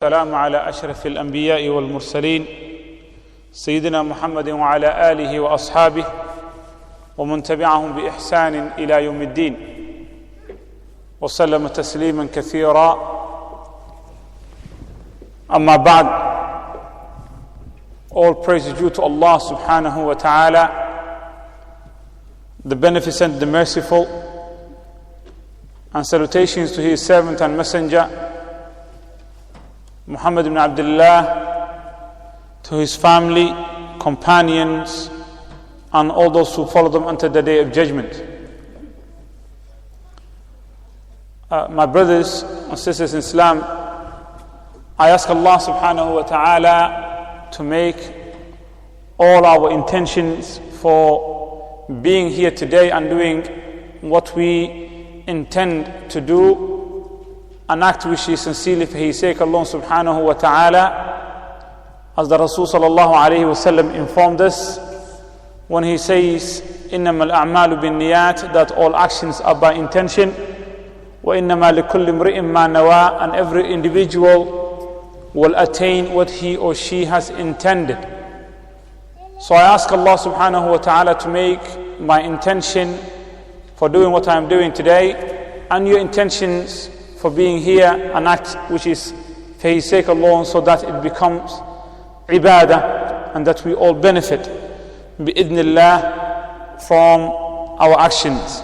السلام على أشرف الأنبياء والمرسلين سيدنا محمد وعلى آله وأصحابه ومن تبعهم بإحسان إلى يوم الدين وسلم تسليما كثيرا. أما بعد, all praise is due to Allah subhanahu wa ta'ala, the beneficent, the merciful, and salutations to his servant and messenger Muhammad ibn Abdullah, to his family, companions, and all those who follow them until the day of judgment. My brothers and sisters in Islam, I ask Allah subhanahu wa ta'ala to make all our intentions for being here today and doing what we intend to do an act which is sincerely for his sake alone subhanahu wa ta'ala, as the Rasul sallallahu alayhi wa sallam informed us when he says إِنَّمَا الْأَعْمَالُ بِالنِّيَّاتِ, that all actions are by intention, وَإِنَّمَا لِكُلِّ امْرِئٍ مَّا نَوَى, and every individual will attain what he or she has intended. So I ask Allah subhanahu wa ta'ala to make my intention for doing what I am doing today and your intentions for being here an act which is for his sake alone, so that it becomes ibadah and that we all benefit bi'idhnillah from our actions.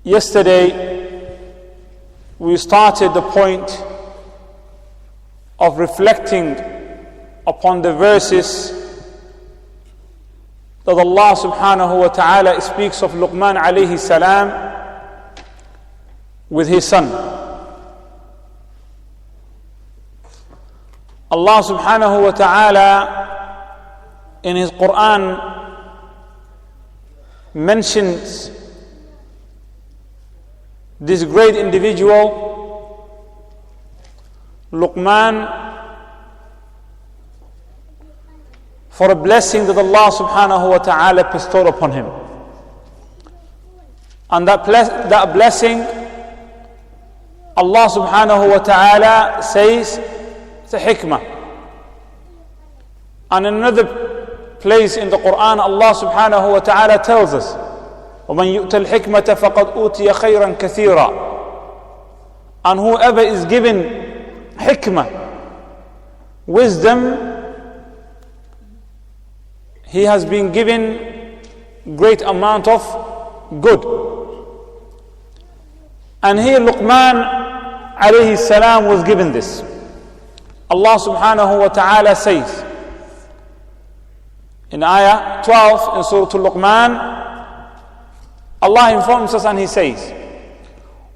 Yesterday we started the point of reflecting upon the verses that Allah subhanahu wa ta'ala speaks of Luqman alayhi salam with his son. Allah subhanahu wa ta'ala in his Quran mentions this great individual Luqman for a blessing that Allah subhanahu wa ta'ala bestowed upon him. And that blessing, Allah subhanahu wa ta'ala says, it's a hikmah. And in another place in the Quran, Allah subhanahu wa ta'ala tells us, وَمَنْ يُؤْتَ الْحِكْمَةَ فَقَدْ أُوتِيَ خَيْرًا كَثِيرًا. And whoever is given hikmah, wisdom, he has been given great amount of good. And here Luqman alayhi salam was given this. Allah subhanahu wa ta'ala says in ayah 12 in Surah Luqman, Allah informs us and he says,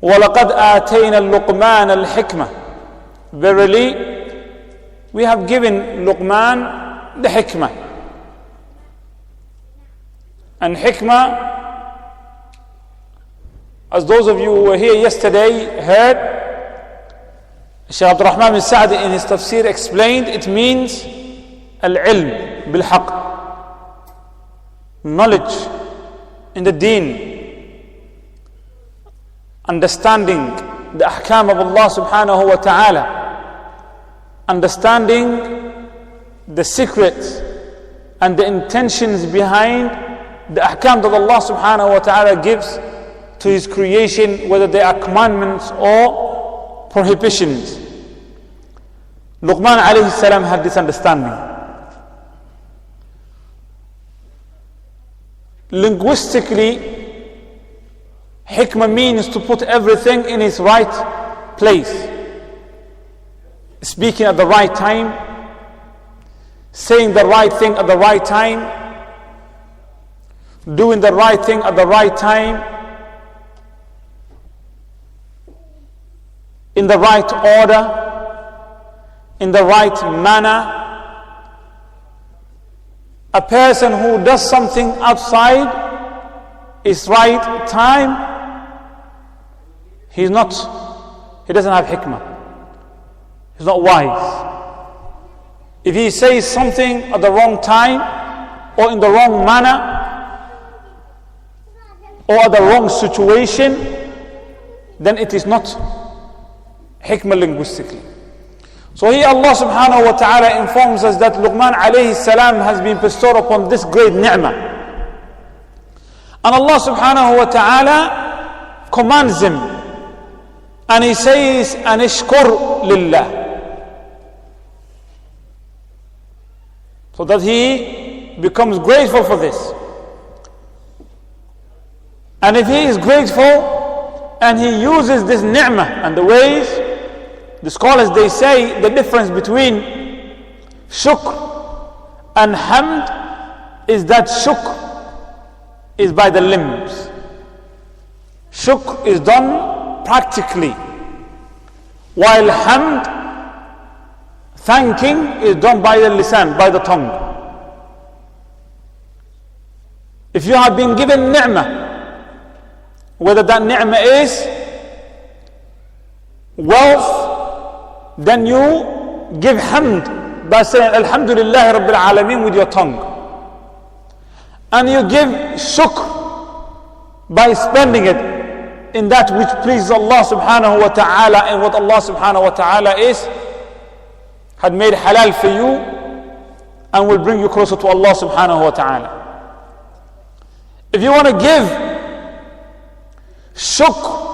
وَلَقَدْ آتَيْنَا اللُّقْمَانَ الْحِكْمَةِ. Verily, we have given Luqman the hikmah. And hikmah, as those of you who were here yesterday heard, Shaykh Abdul Rahman bin Sa'di in his tafsir explained, it means al-ilm bil-haq, knowledge in the deen, understanding the ahkam of Allah subhanahu wa ta'ala, understanding the secrets and the intentions behind the ahkam that Allah subhanahu wa ta'ala gives to his creation, whether they are commandments or prohibitions. Luqman alayhi salam had this understanding. Linguistically, hikmah means to put everything in its right place. Speaking at the right time, saying the right thing at the right time, doing the right thing at the right time, in the right order, in the right manner. A person who does something outside his right time, he doesn't have hikmah. He's not wise. If he says something at the wrong time or in the wrong manner, or the wrong situation, then it is not hikmah linguistically. So here Allah subhanahu wa ta'ala informs us that Luqman alayhi salam has been bestowed upon this great ni'mah. And Allah subhanahu wa ta'ala commands him, and he says, Anishkur lillah. So that he becomes grateful for this. And if he is grateful and he uses this ni'mah and the ways, the scholars they say the difference between shukr and hamd is that shukr is by the limbs. Shukr is done practically, while hamd, thanking, is done by the lisan, by the tongue. If you have been given ni'mah, whether that ni'mah is wealth, then you give hamd by saying Alhamdulillah Rabbil Alameen with your tongue. And you give shukr by spending it in that which pleases Allah subhanahu wa ta'ala, and what Allah subhanahu wa ta'ala had made halal for you and will bring you closer to Allah subhanahu wa ta'ala. If you want to give shukr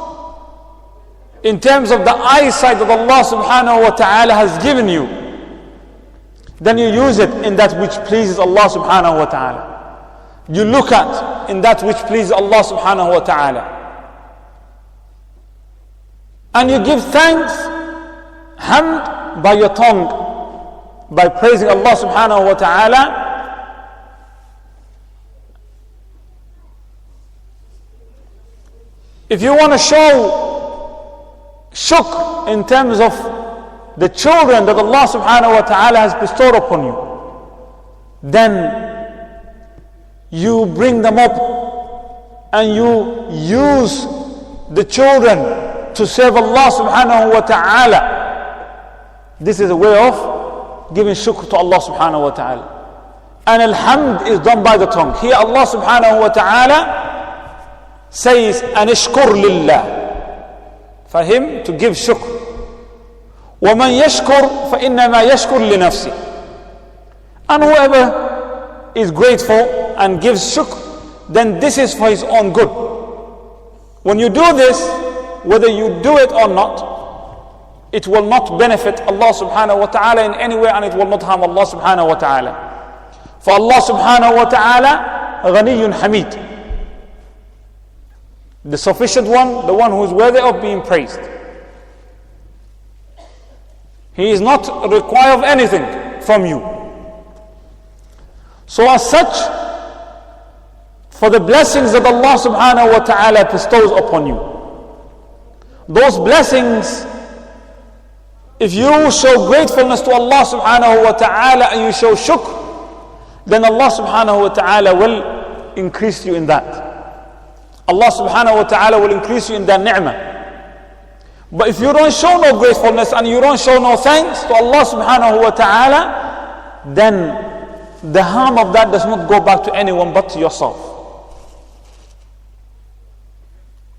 in terms of the eyesight that Allah subhanahu wa ta'ala has given you, then you use it in that which pleases Allah subhanahu wa ta'ala. You look at in that which pleases Allah subhanahu wa ta'ala. And you give thanks, hamd, by your tongue, by praising Allah subhanahu wa ta'ala. If you want to show shukr in terms of the children that Allah subhanahu wa ta'ala has bestowed upon you, then you bring them up and you use the children to serve Allah subhanahu wa ta'ala. This is a way of giving shukr to Allah subhanahu wa ta'ala. And alhamd is done by the tongue. Here Allah subhanahu wa ta'ala says, Anishkur lillah, for him to give shukr. وَمَنْ يَشْكُرْ فَإِنَّمَا يَشْكُرْ لِنَفْسِهِ. And whoever is grateful and gives shukr, then this is for his own good. When you do this, whether you do it or not, it will not benefit Allah subhanahu wa ta'ala in any way, and it will not harm Allah subhanahu wa ta'ala. For Allah subhanahu wa ta'ala, غَنِيٌّ حَمِيدٌ, the sufficient one, the one who is worthy of being praised. He is not required of anything from you. So as such, for the blessings that Allah subhanahu wa ta'ala bestows upon you, those blessings, if you show gratefulness to Allah subhanahu wa ta'ala and you show shukr, then Allah subhanahu wa ta'ala will increase you in that. Allah subhanahu wa ta'ala will increase you in that ni'mah. But if you don't show no gratefulness and you don't show no thanks to Allah subhanahu wa ta'ala, then the harm of that does not go back to anyone but to yourself.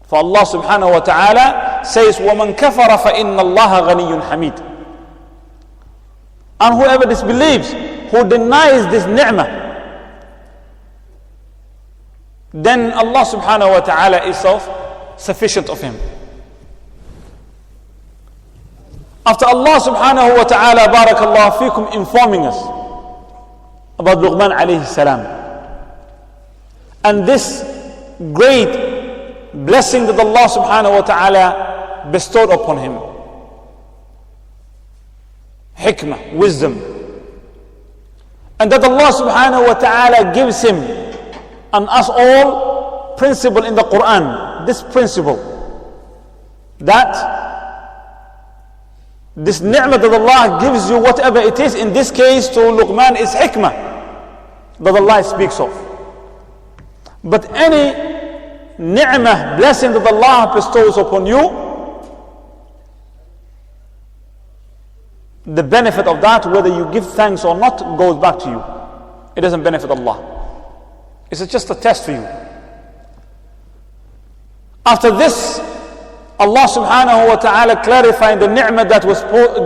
For Allah subhanahu wa ta'ala says, وَمَنْ كَفَرَ فَإِنَّ اللَّهَ غَنِيٌّ حَمِيدٌ. And whoever disbelieves, who denies this ni'mah, then Allah subhanahu wa ta'ala is self-sufficient of him. After Allah subhanahu wa ta'ala, barakallahu fikum, informing us about Luqman alayhi salam and this great blessing that Allah subhanahu wa ta'ala bestowed upon him, hikmah, wisdom, and that Allah subhanahu wa ta'ala gives him and us all principle in the Quran, this principle that this ni'mah that Allah gives you, whatever it is, in this case to Luqman is hikmah that Allah speaks of. But any ni'mah, blessing that Allah bestows upon you, the benefit of that, whether you give thanks or not, goes back to you. It doesn't benefit Allah. It's just a test for you. After this Allah subhanahu wa ta'ala clarifying the ni'mah that was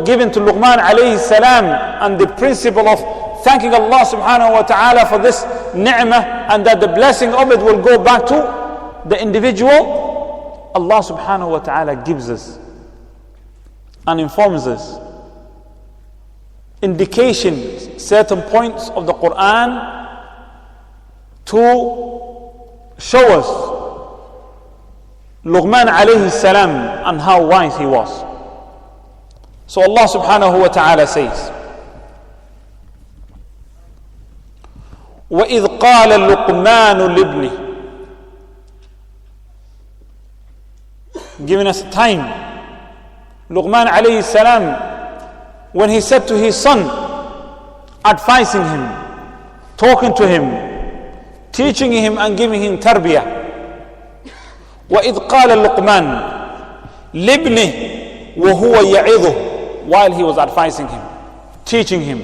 given to Luqman alayhi salam, and the principle of thanking Allah subhanahu wa ta'ala for this ni'mah, and that the blessing of it will go back to the individual. Allah subhanahu wa ta'ala gives us and informs us indications, certain points of the Quran to show us Luqman alayhi salam and how wise he was. So Allah subhanahu wa ta'ala says, وَإِذْ قَالَ لُقْمَانُ لِابْنِهِ, giving us time. Luqman alayhi salam, when he said to his son, advising him, talking to him, teaching him and giving him tarbiyah. وَإِذْ قَالَ لُقْمَانُ لِابْنِهِ وَهُوَ يَعِظُهُ, while he was advising him, teaching him.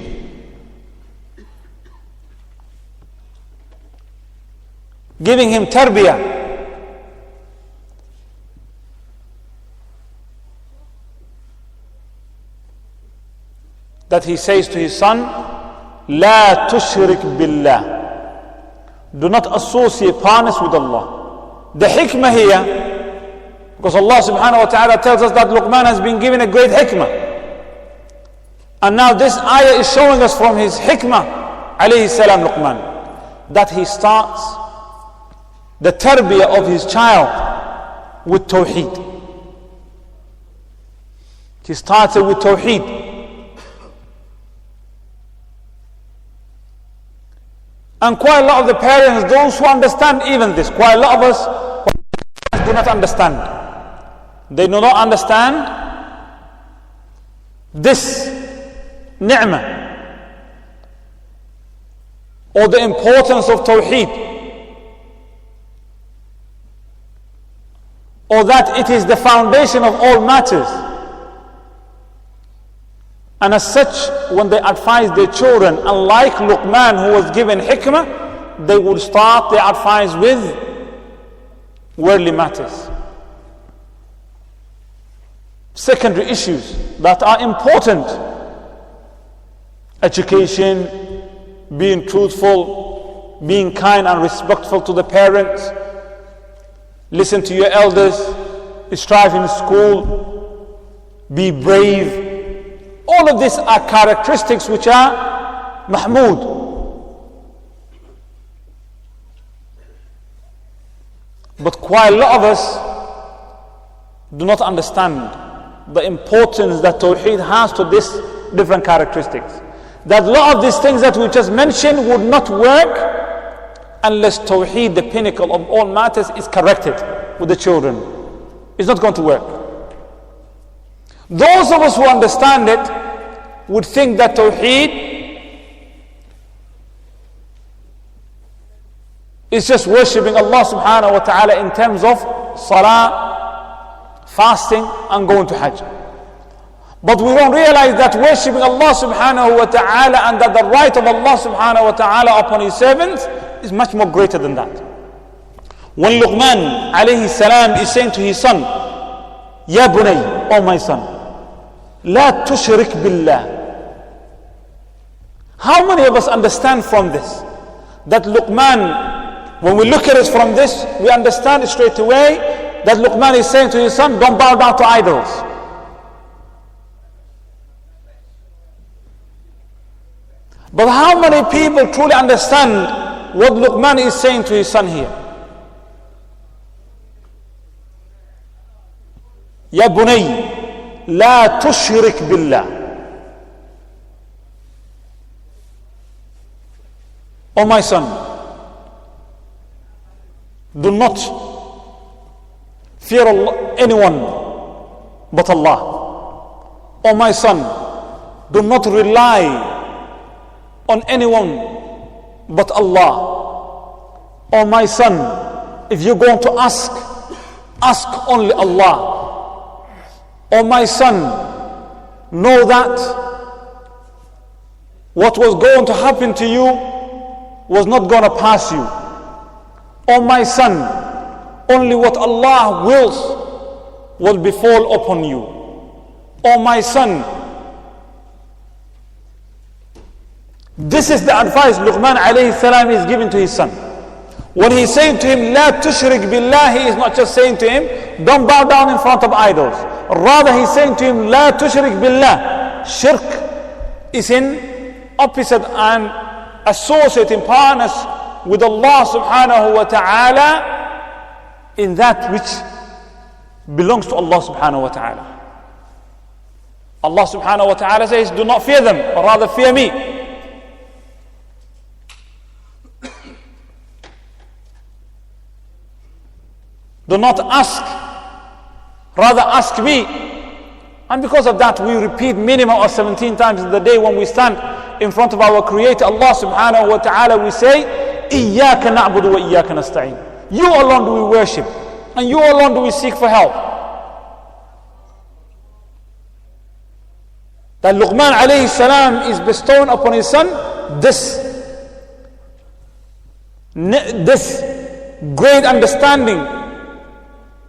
Giving him tarbiyah. That he says to his son, لَا تُشْرِكْ بِاللَّهِ, do not associate partners with Allah. The hikmah here, because Allah subhanahu wa ta'ala tells us that Luqman has been given a great hikmah. And now this ayah is showing us from his hikmah, alayhi salam Luqman, that he starts the tarbiyah of his child with tawheed. He started with tawheed. And quite a lot of the parents, those who understand even this, quite a lot of us do not understand. They do not understand this ni'mah or the importance of tawheed, or that it is the foundation of all matters. And as such, when they advise their children, unlike Luqman who was given hikmah, they would start their advice with worldly matters, secondary issues that are important: education, being truthful, being kind and respectful to the parents, listen to your elders, strive in school, be brave. All of these are characteristics which are mahmood. But quite a lot of us do not understand the importance that Tawheed has to these different characteristics. That a lot of these things that we just mentioned would not work unless Tawheed, the pinnacle of all matters, is corrected with the children. It's not going to work. Those of us who understand it would think that Tawheed is just worshipping Allah subhanahu wa ta'ala in terms of salah, fasting and going to Hajj. But we don't realize that worshipping Allah subhanahu wa ta'ala and that the right of Allah subhanahu wa ta'ala upon His servants is much more greater than that. When Luqman alayhi salam is saying to his son, Ya bunay, oh my son, la tushrik billah. How many of us understand from this that Luqman, when we look at it from this, we understand it straight away that Luqman is saying to his son, don't bow down to idols. But how many people truly understand what Luqman is saying to his son here? Ya bunay, la tushrik billah. Oh my son, do not fear Allah, anyone but Allah. Oh my son, do not rely on anyone but Allah. Oh my son, if you're going to ask only Allah. Oh my son, know that what was going to happen to you was not going to pass you. Oh my son, only what Allah wills will befall upon you. O my son, this is the advice Luqman alayhi salam is giving to his son. When he's saying to him, La tushrik billah, he is not just saying to him, don't bow down in front of idols. Rather, he's saying to him, La tushrik billah. Shirk is in opposite and associating partners with Allah subhanahu wa ta'ala in that which belongs to Allah subhanahu wa ta'ala. Allah subhanahu wa ta'ala says, do not fear them, but rather fear me. Do not ask, rather ask me. And because of that, we repeat minimum of 17 times in the day when we stand in front of our Creator, Allah subhanahu wa ta'ala, we say, إِيَّاكَ نَعْبُدُ وَإِيَّاكَ نَسْتَعِينُ. You alone do we worship, and you alone do we seek for help. That Luqman alayhi salam is bestowing upon his son this great understanding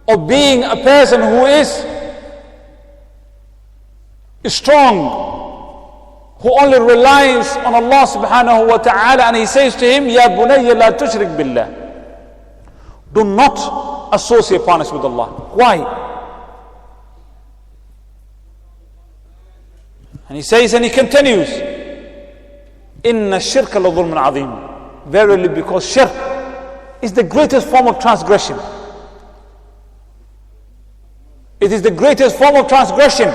of being a person who is strong, who only relies on Allah subhanahu wa ta'ala, and he says to him, Ya bunayya la tushrik billah. Do not associate partners with Allah. Why? And he says, and he continues, Inna shirka la dhulmun azim. Verily, because shirk is the greatest form of transgression. It is the greatest form of transgression.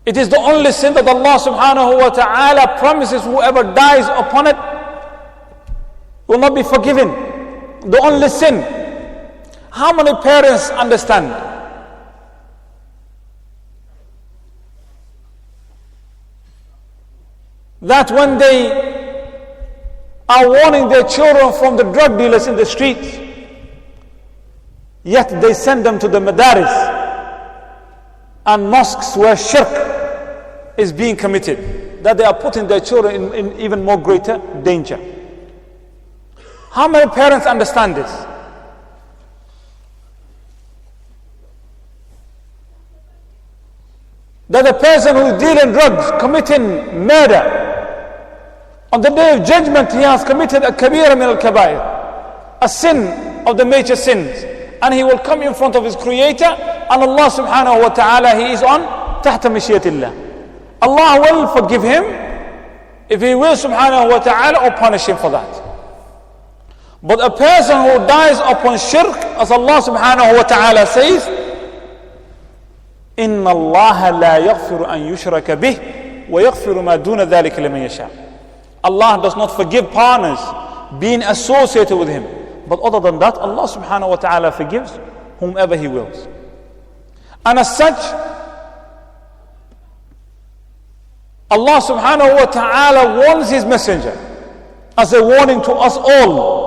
It is the only sin that Allah subhanahu wa ta'ala promises whoever dies upon it will not be forgiven. The only sin. How many parents understand that when they are warning their children from the drug dealers in the streets, yet they send them to the madaris and mosques where shirk is being committed, that they are putting their children in even more greater danger? How many parents understand this? That a person who is dealing drugs, committing murder, on the day of judgment he has committed a kabira min al-kabair, a sin of the major sins, and he will come in front of his Creator, and Allah subhanahu wa ta'ala, he is on tahta mashiyatillah. Allah will forgive him if he will subhanahu wa ta'ala, or punish him for that. But a person who dies upon shirk, as Allah subhanahu wa ta'ala says, إِنَّ اللَّهَ لَا يَغْفِرُ أَن يُشْرَكَ بِهِ وَيَغْفِرُ مَا دُونَ ذَلِكَ لَمَن يَشَاءُ. Allah does not forgive partners being associated with him. But other than that, Allah subhanahu wa ta'ala forgives whomever he wills. And as such, Allah subhanahu wa ta'ala warns his messenger as a warning to us all.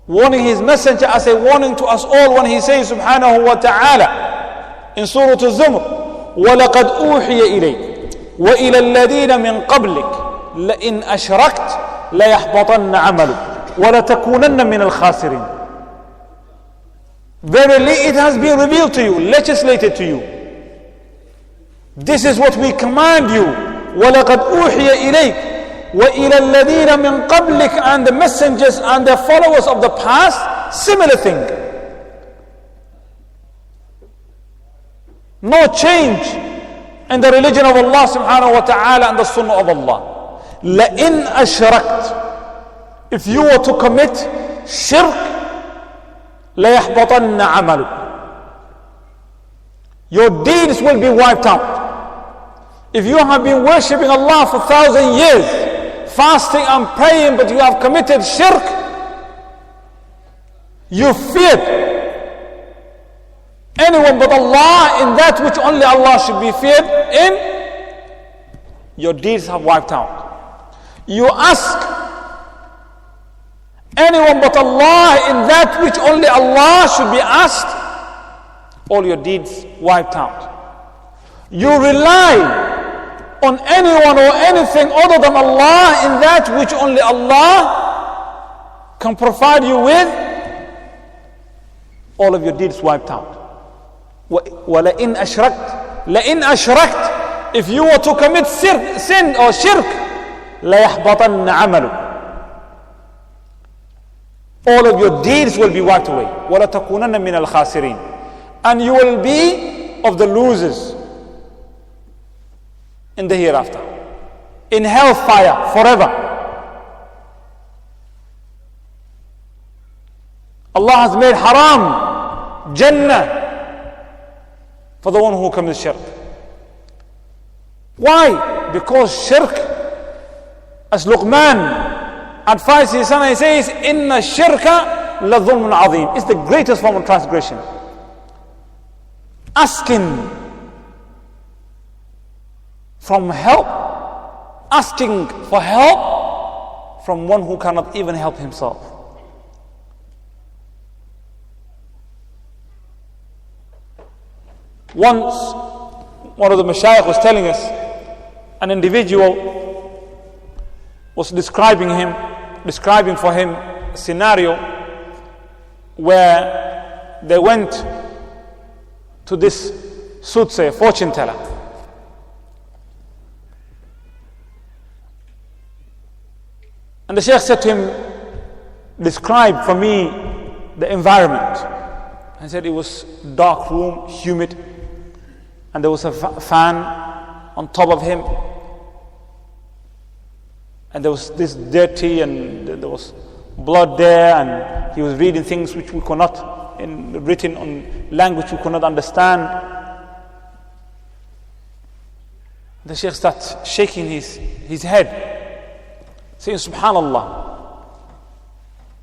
Warning his messenger as a warning to us all when he says subhanahu wa ta'ala in Surah Al-Zumr, وَلَقَدْ أُوحِيَ إِلَيْكَ وَإِلَى الَّذِينَ مِنْ قَبْلِكَ لَإِنْ أَشْرَكْتَ لَيَحْبَطَنَّ عَمَلُكَ وَلَتَكُونَنَّ مِنَ الْخَاسِرِينَ. Verily it has been revealed to you, legislated to you. This is what we command you. وَلَقَدْ أُوحِيَ إِلَيْكَ وَإِلَى الَّذِينَ مِنْ قَبْلِكَ, and the messengers and the followers of the past, similar thing. No change in the religion of Allah subhanahu wa ta'ala and the sunnah of Allah. لَإِنْ أَشْرَكْتَ, if you were to commit shirk, لَيَحْبَطَنَّ عَمَلُكَ, your deeds will be wiped out. If you have been worshipping Allah for 1,000 years, fasting and praying, but you have committed shirk, you feared anyone but Allah in that which only Allah should be feared in, your deeds have wiped out. You ask anyone but Allah in that which only Allah should be asked, all your deeds wiped out. You rely on anyone or anything other than Allah in that which only Allah can provide you with, all of your deeds wiped out. وَلَئِنْ أَشْرَكْتَ لَئِنْ أَشْرَكْتَ If you were to commit sin or shirk, لَيَحْبَطَنَّ عَمَلُ All of your deeds will be wiped away. وَلَتَكُونَنَّ مِنَ الْخَاسِرِينَ And you will be of the losers in the hereafter, in hellfire forever. Allah has made haram Jannah for the one who commits shirk. Why? Because shirk, as Luqman advises his son, he says, Inna shirka la dhulmun azim. It's the greatest form of transgression. Asking from help, asking for help from one who cannot even help himself. Once, one of the mashayikh was telling us, an individual was describing for him a scenario where they went to this soothsayer, fortune teller. And the sheikh said to him, describe for me the environment. I said it was dark room, humid, and there was a fan on top of him, and there was this dirty, and there was blood there, and he was reading things which we could not, written on language we could not understand. The Shaykh starts shaking his head, saying, Subhanallah.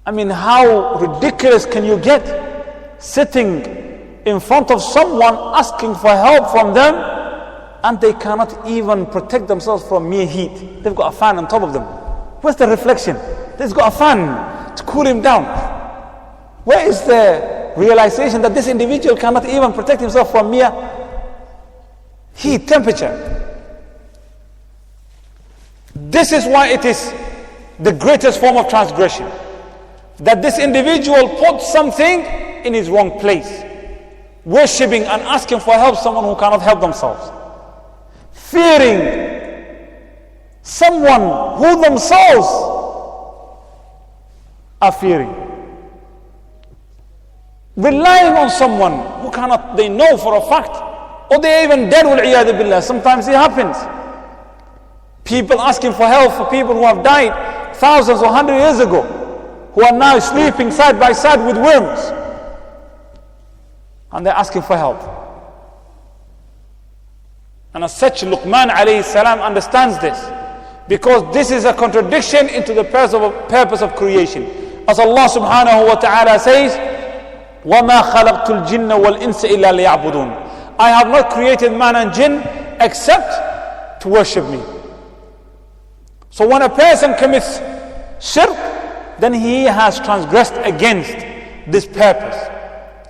I mean, how ridiculous can you get sitting in front of someone asking for help from them, and they cannot even protect themselves from mere heat. They've got a fan on top of them. Where's the reflection? They've got a fan to cool him down. Where is the realization that this individual cannot even protect himself from mere heat, temperature? This is why it is the greatest form of transgression, that this individual put something in his wrong place, worshipping and asking for help someone who cannot help themselves, fearing someone who themselves are fearing, relying on someone who cannot, they know for a fact, or they're even dead, wal-iyadu billah. Sometimes it happens. People asking for help for people who have died thousands or 100 years ago, who are now sleeping side by side with worms, and they're asking for help. And as such, Luqman alayhi salam understands this, because this is a contradiction into the purpose of creation. As Allah subhanahu wa ta'ala says, وَمَا خَلَقْتُ الْجِنَّ وَالْإِنسَ إِلَّا لِيَعْبُدُونَ I have not created man and jinn except to worship me. So when a person commits shirk, then he has transgressed against this purpose.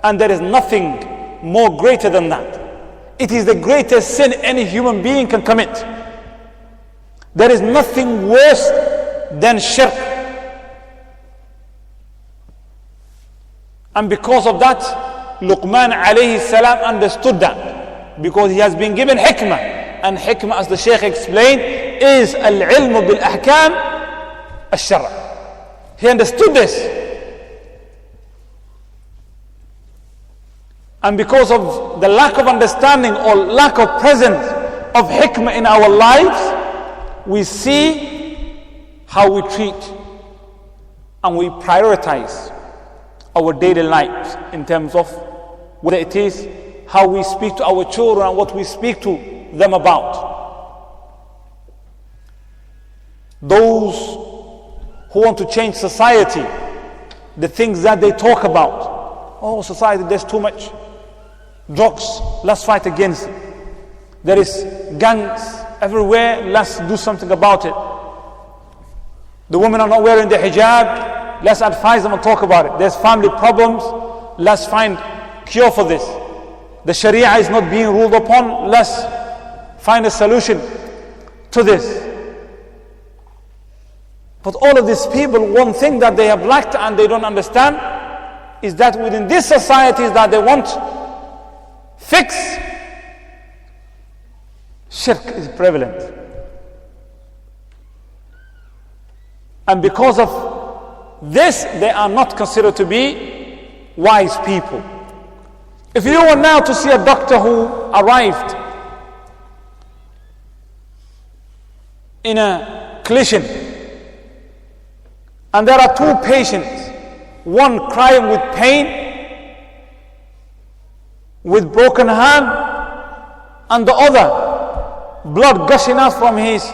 And there is nothing more greater than that. It is the greatest sin any human being can commit. There is nothing worse than shirk. And because of that, Luqman alayhi salam understood that, because he has been given hikmah. And hikmah, as the Shaykh explained, is al-ilm bil-ahkam al-shara. He understood this. And because of the lack of understanding or lack of presence of hikmah in our lives, we see how we treat and we prioritize our daily lives in terms of whether it is how we speak to our children and what we speak to them about. Those who want to change society, the things that they talk about. Oh, society, there's too much drugs, let's fight against it. There is gangs everywhere, let's do something about it. The women are not wearing the hijab, let's advise them and talk about it. There's family problems, let's find cure for this. The Sharia is not being ruled upon, let's find a solution to this. But all of these people, one thing that they have lacked and they don't understand is that within these societies that they want fix, shirk is prevalent. And because of this, they are not considered to be wise people. If you were now to see a doctor who arrived in a collision, and there are two patients, one crying with pain, with broken hand, and the other blood gushing out from his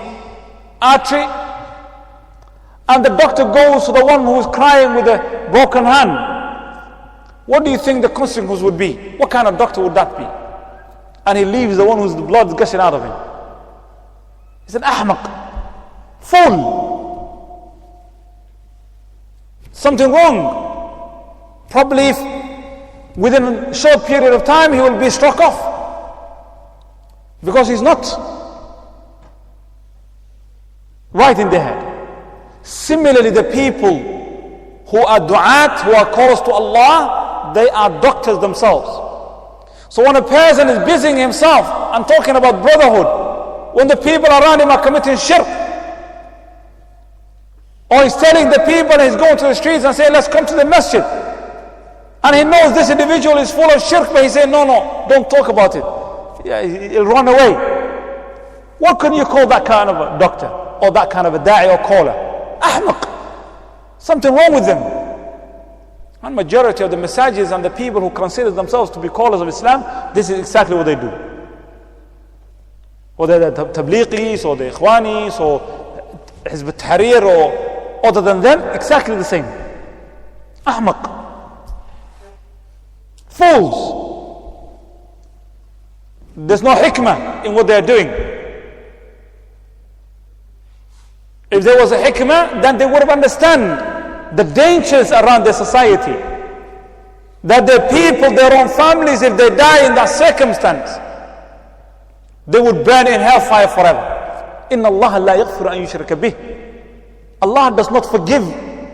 artery, and the doctor goes to the one who is crying with a broken hand, what do you think the consequence would be? What kind of doctor would that be? And he leaves the one whose blood is gushing out of him. He's an ahmaq, fool. Something wrong. Probably if within a short period of time he will be struck off, because he's not right in the head. Similarly, the people who are du'at, who are callers to Allah, they are doctors themselves. So when a person is busying himself and talking about brotherhood, when the people around him are committing shirk, or he's telling the people, he's going to the streets and saying, let's come to the masjid, and he knows this individual is full of shirk, but he says, no, don't talk about it. Yeah, he'll run away. What can you call that kind of a doctor, or that kind of a da'i or caller? Ahmaq. Something wrong with them. And majority of the masajid and the people who consider themselves to be callers of Islam, this is exactly what they do. Whether the tabliqis or the ikhwanis or Hizb al-Tahrir or other than them, exactly the same. Ahmaq. Fools. There's no hikmah in what they're doing. If there was a hikmah, then they would have understood the dangers around their society, that their people, their own families, if they die in that circumstance, they would burn in hellfire forever. Inna Allah la yaghfiru an yushraka bih. Allah does not forgive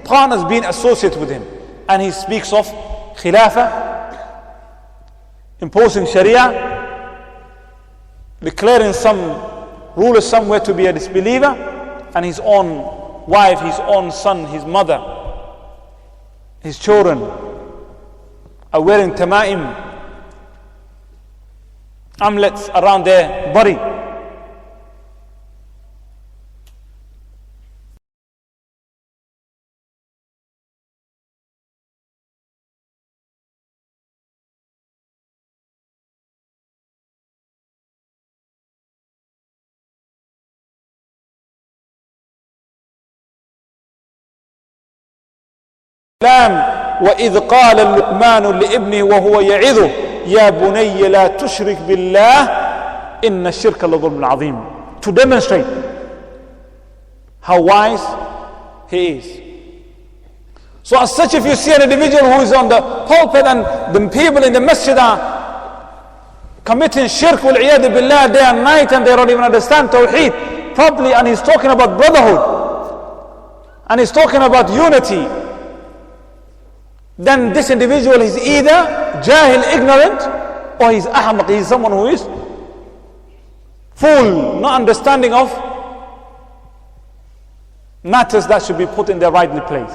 partners being associated with him. And he speaks of khilafah, imposing sharia, declaring some ruler somewhere to be a disbeliever, and his own wife, his own son, his mother, his children are wearing tama'im, amulets around their body. وإذ قال لقمان لابنه وهو يعظه يا بني لا تشرك بالله إن الشرك لظلم عظيم, to demonstrate how wise he is. So as such, if you see an individual who is on the pulpit and the people in the masjid are committing shirk wal iyad billah day and night, and they don't even understand tawheed properly, and he's talking about brotherhood and he's talking about unity, then this individual is either jahil, ignorant, or he's ahmaq, he's someone who is fool, not understanding of matters that should be put in their rightly place.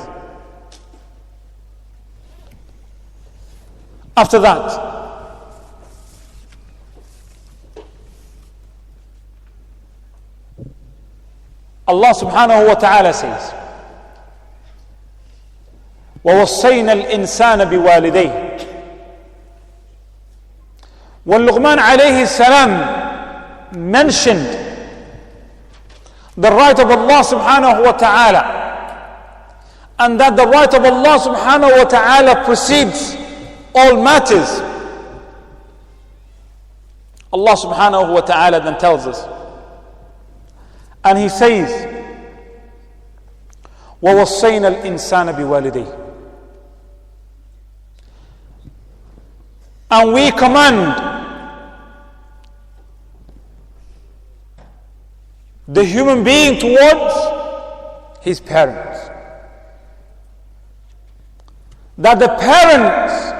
After that, Allah subhanahu wa ta'ala says, ووصينا الإنسان بوالديه. When Luqman alayhi salam mentioned the right of Allah subhanahu wa ta'ala, and that the right of Allah subhanahu wa ta'ala precedes all matters, Allah subhanahu wa ta'ala then tells us, and he says, ووصينا الإنسان بوالديه. And we command the human being towards his parents. that the parents'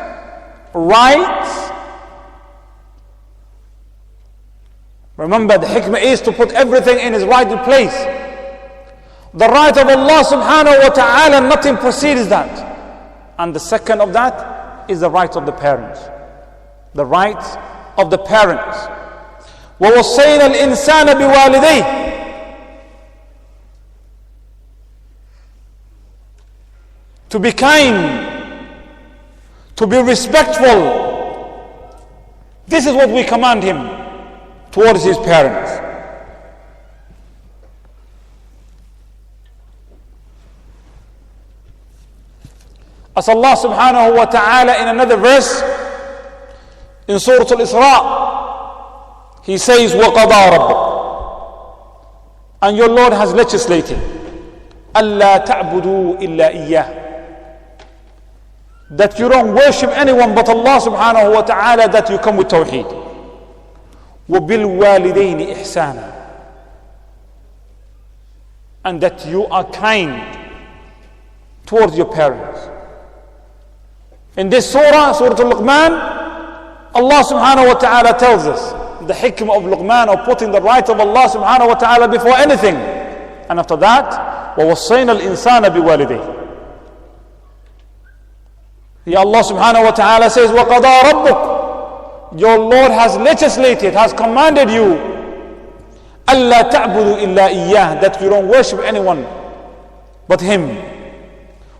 rights, remember the hikmah is to put everything in its rightful place. The right of Allah subhanahu wa ta'ala, nothing precedes that. And the second of that is the right of the parents. The rights of the parents. وَوَصَّيْنَا الْإِنسَانَ بِوَالِدَيْهِ, to be kind, to be respectful. This is what we command him towards his parents. As Allah subhanahu wa ta'ala in another verse in Surah Al-Isra, He says, وَقَضَى رَبُّكَ, and your Lord has legislated, أَلَّا تَعْبُدُوا إِلَّا إِيَّهُ, that you don't worship anyone but Allah subhanahu wa ta'ala, that you come with tawheed. وَبِالْوَالِدَيْنِ إِحْسَانًا, and that you are kind towards your parents. In this surah, Surah Luqman, Allah subhanahu wa ta'ala tells us the hikmah of Luqman, of putting the right of Allah subhanahu wa ta'ala before anything. And after that, وَوَصَّيْنَا الْإِنسَانَ بِوَالِدَيْهِ. Here Allah subhanahu wa ta'ala says, وَقَضَى رَبُّكَ, your Lord has legislated, has commanded you, أَلَّا تَعْبُدُوا إِلَّا إِيَّهُ, that you don't worship anyone but Him.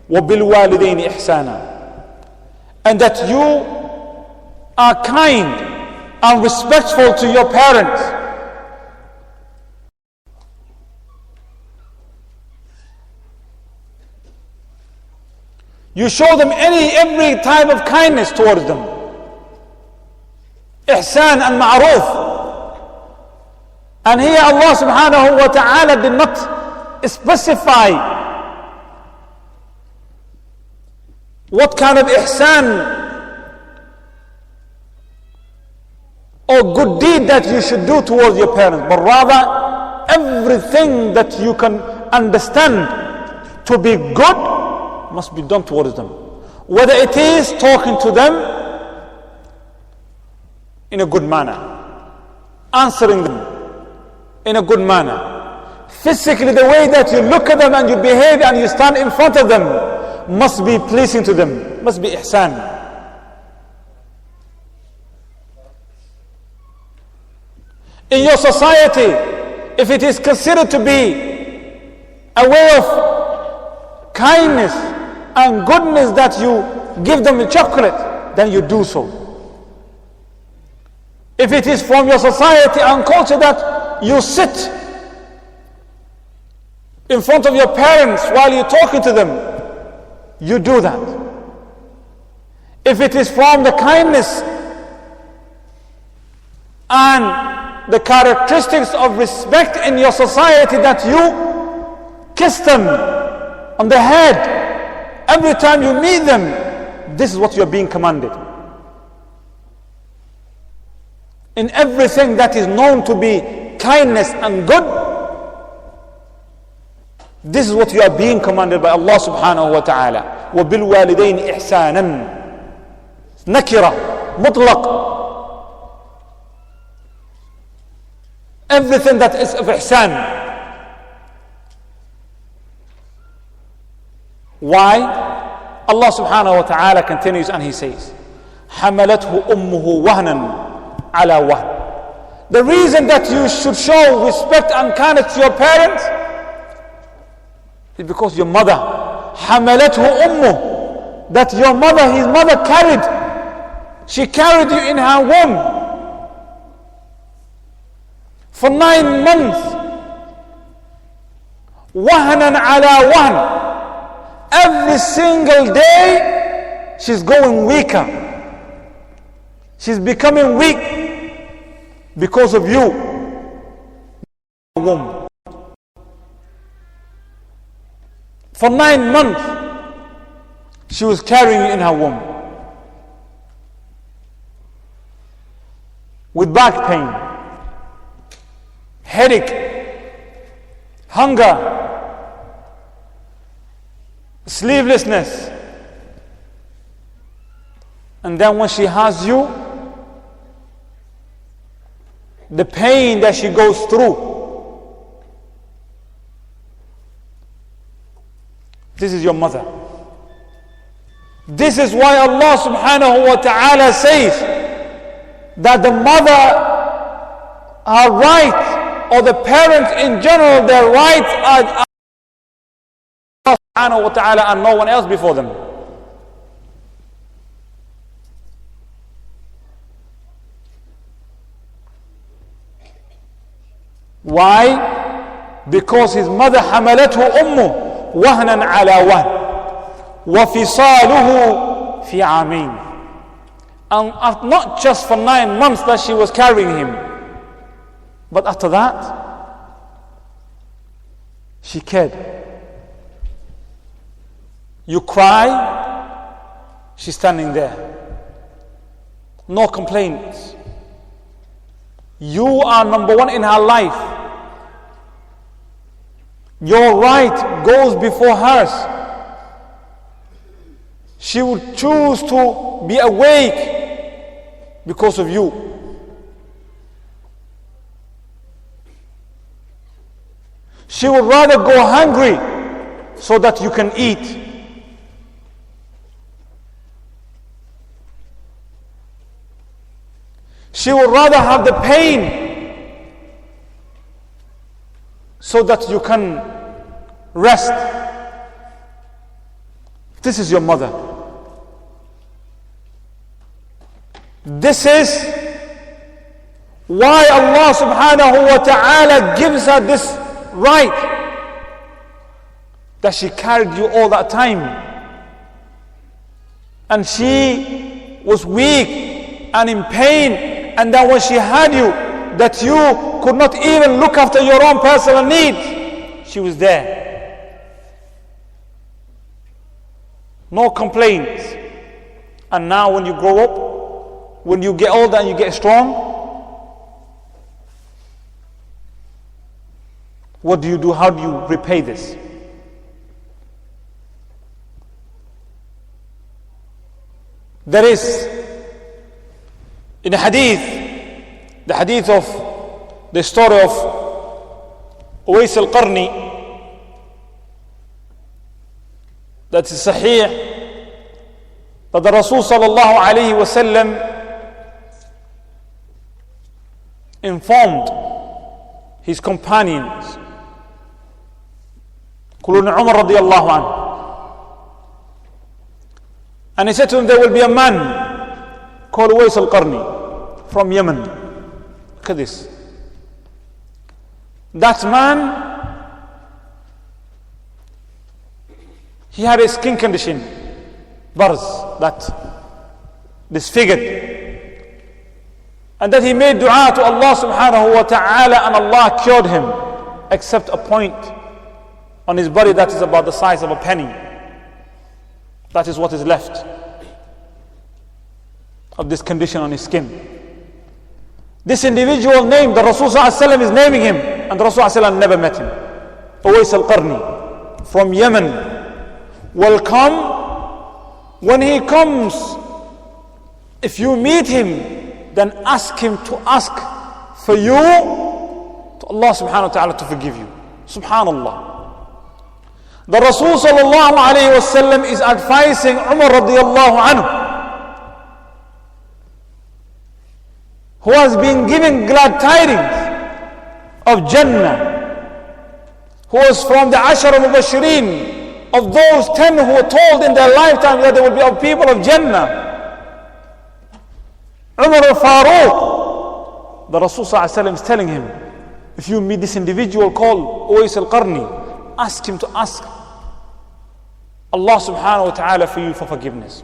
وَبِالْوَالِدَيْنِ إِحْسَانًا, and that you are kind and respectful to your parents. You show them every type of kindness towards them. Ihsan and ma'ruf. And here Allah subhanahu wa ta'ala did not specify what kind of ihsan or good deed that you should do towards your parents, but rather everything that you can understand to be good must be done towards them. Whether it is talking to them in a good manner, answering them in a good manner, physically the way that you look at them and you behave and you stand in front of them must be pleasing to them, must be ihsan. In your society, if it is considered to be a way of kindness and goodness that you give them a chocolate, then you do so. If it is from your society and culture that you sit in front of your parents while you're talking to them, you do that. If it is from the kindness and the characteristics of respect in your society that you kiss them on the head every time you meet them, this is what you're being commanded. In everything that is known to be kindness and good, this is what you are being commanded by Allah subhanahu wa ta'ala. وَبِالْوَالِدَيْنِ إِحْسَانًا, nakira, mutlaq. Everything that is of ihsan. Why? Allah subhanahu wa ta'ala continues and He says, حَمَلَتْهُ أُمُّهُ وَهْنًا عَلَى وَهْنٍ. The reason that you should show respect and kindness to your parents is because your mother, حَمَلَتْهُ أُمُّهُ, that your mother, his mother she carried you in her womb for 9 months. وَهْنًا عَلَى وَهْنٍ. Every single day she's going weaker. She's becoming weak because of you. Womb. For 9 months she was carrying you in her womb with back pain, headache, hunger, sleeplessness, And then when she has you, the pain that she goes through. This is your mother. This is why Allah subhanahu wa ta'ala says that the mother, her right, or the parents in general, their rights are Allah subhanahu wa ta'ala and no one else before them. Why? Because his mother حملته أمه وهنا على وهن وفصاله في عامين. And not just for 9 months that she was carrying him, but after that she cared. You cry, she's standing there, no complaints. You are number one in her life. Your right goes before hers. She would choose to be awake because of you. She would rather go hungry so that you can eat. She would rather have the pain so that you can rest. This is your mother. This is why Allah subhanahu wa ta'ala gives her this right, that she carried you all that time. And she was weak and in pain. And then when she had you, that you could not even look after your own personal needs, she was there. No complaints. And now when you grow up, when you get older and you get strong, what do you do? How do you repay this? There is in the hadith of the story of Uwais al-Qarni, that is sahih, that the Rasul sallallahu alayhi wa sallam informed his companions, including Umar radiyallahu anhu, and he said to them, there will be a man called Uwais al-Qarni from Yemen. Look at this. That man, he had a skin condition, bars, that disfigured, and that he made dua to Allah subhanahu wa ta'ala, and Allah cured him, except a point on his body that is about the size of a penny. That is what is left of this condition on his skin. This individual named, the Rasul ﷺ is naming him, and the Rasul ﷺ never met him. Uwais al-Qarni from Yemen will come. When he comes, if you meet him, then ask him to ask for you to Allah subhanahu wa ta'ala to forgive you. Subhanallah. The Rasul sallallahu alayhi wa sallam is advising Umar radiyallahu anhu, who has been given glad tidings of Jannah, who was from the Ashara Mubashirin, of those 10 who were told in their lifetime that there will be of people of Jannah. Umar al-Faruq, the Rasul ﷺ is telling him, if you meet this individual called Uwais al-Qarni, ask him to ask Allah subhanahu wa ta'ala for you for forgiveness.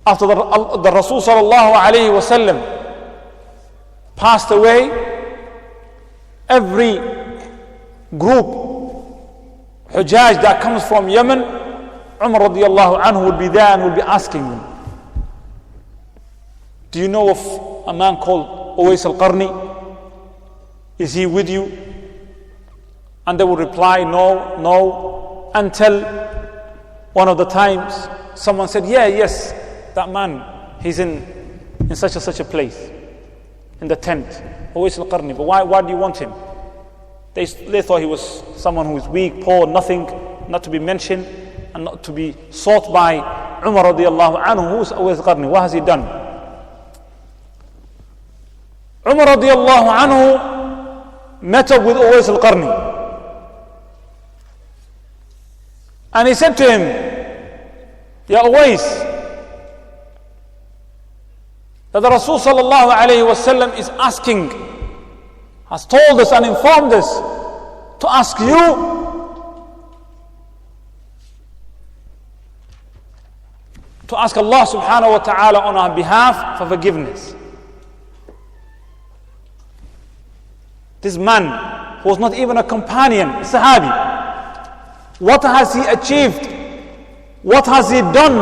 After the Rasul sallallahu alayhi wa sallam passed away, every group Hujjaj that comes from Yemen, Umar radiyallahu anhu would be there and would be asking them, do you know of a man called Uwais al-Qarni? Is he with you? And they would reply, no, no, until one of the times someone said, yes, that man, he's in such a place, in the tent, Uwais al-Qarni. But why do you want him? They thought he was someone who is weak, poor, nothing, not to be mentioned, and not to be sought by Umar radiallahu anhu. Who is Uwais al-Qarni? What has he done? Umar radiallahu anhu met up with Uwais al-Qarni. And he said to him, Ya Uwais, that the Rasul sallallahu alayhi wa sallam is asking, has told us and informed us to ask you to ask Allah subhanahu wa ta'ala on our behalf for forgiveness. This man who was not even a companion, a Sahabi, what has he achieved? What has he done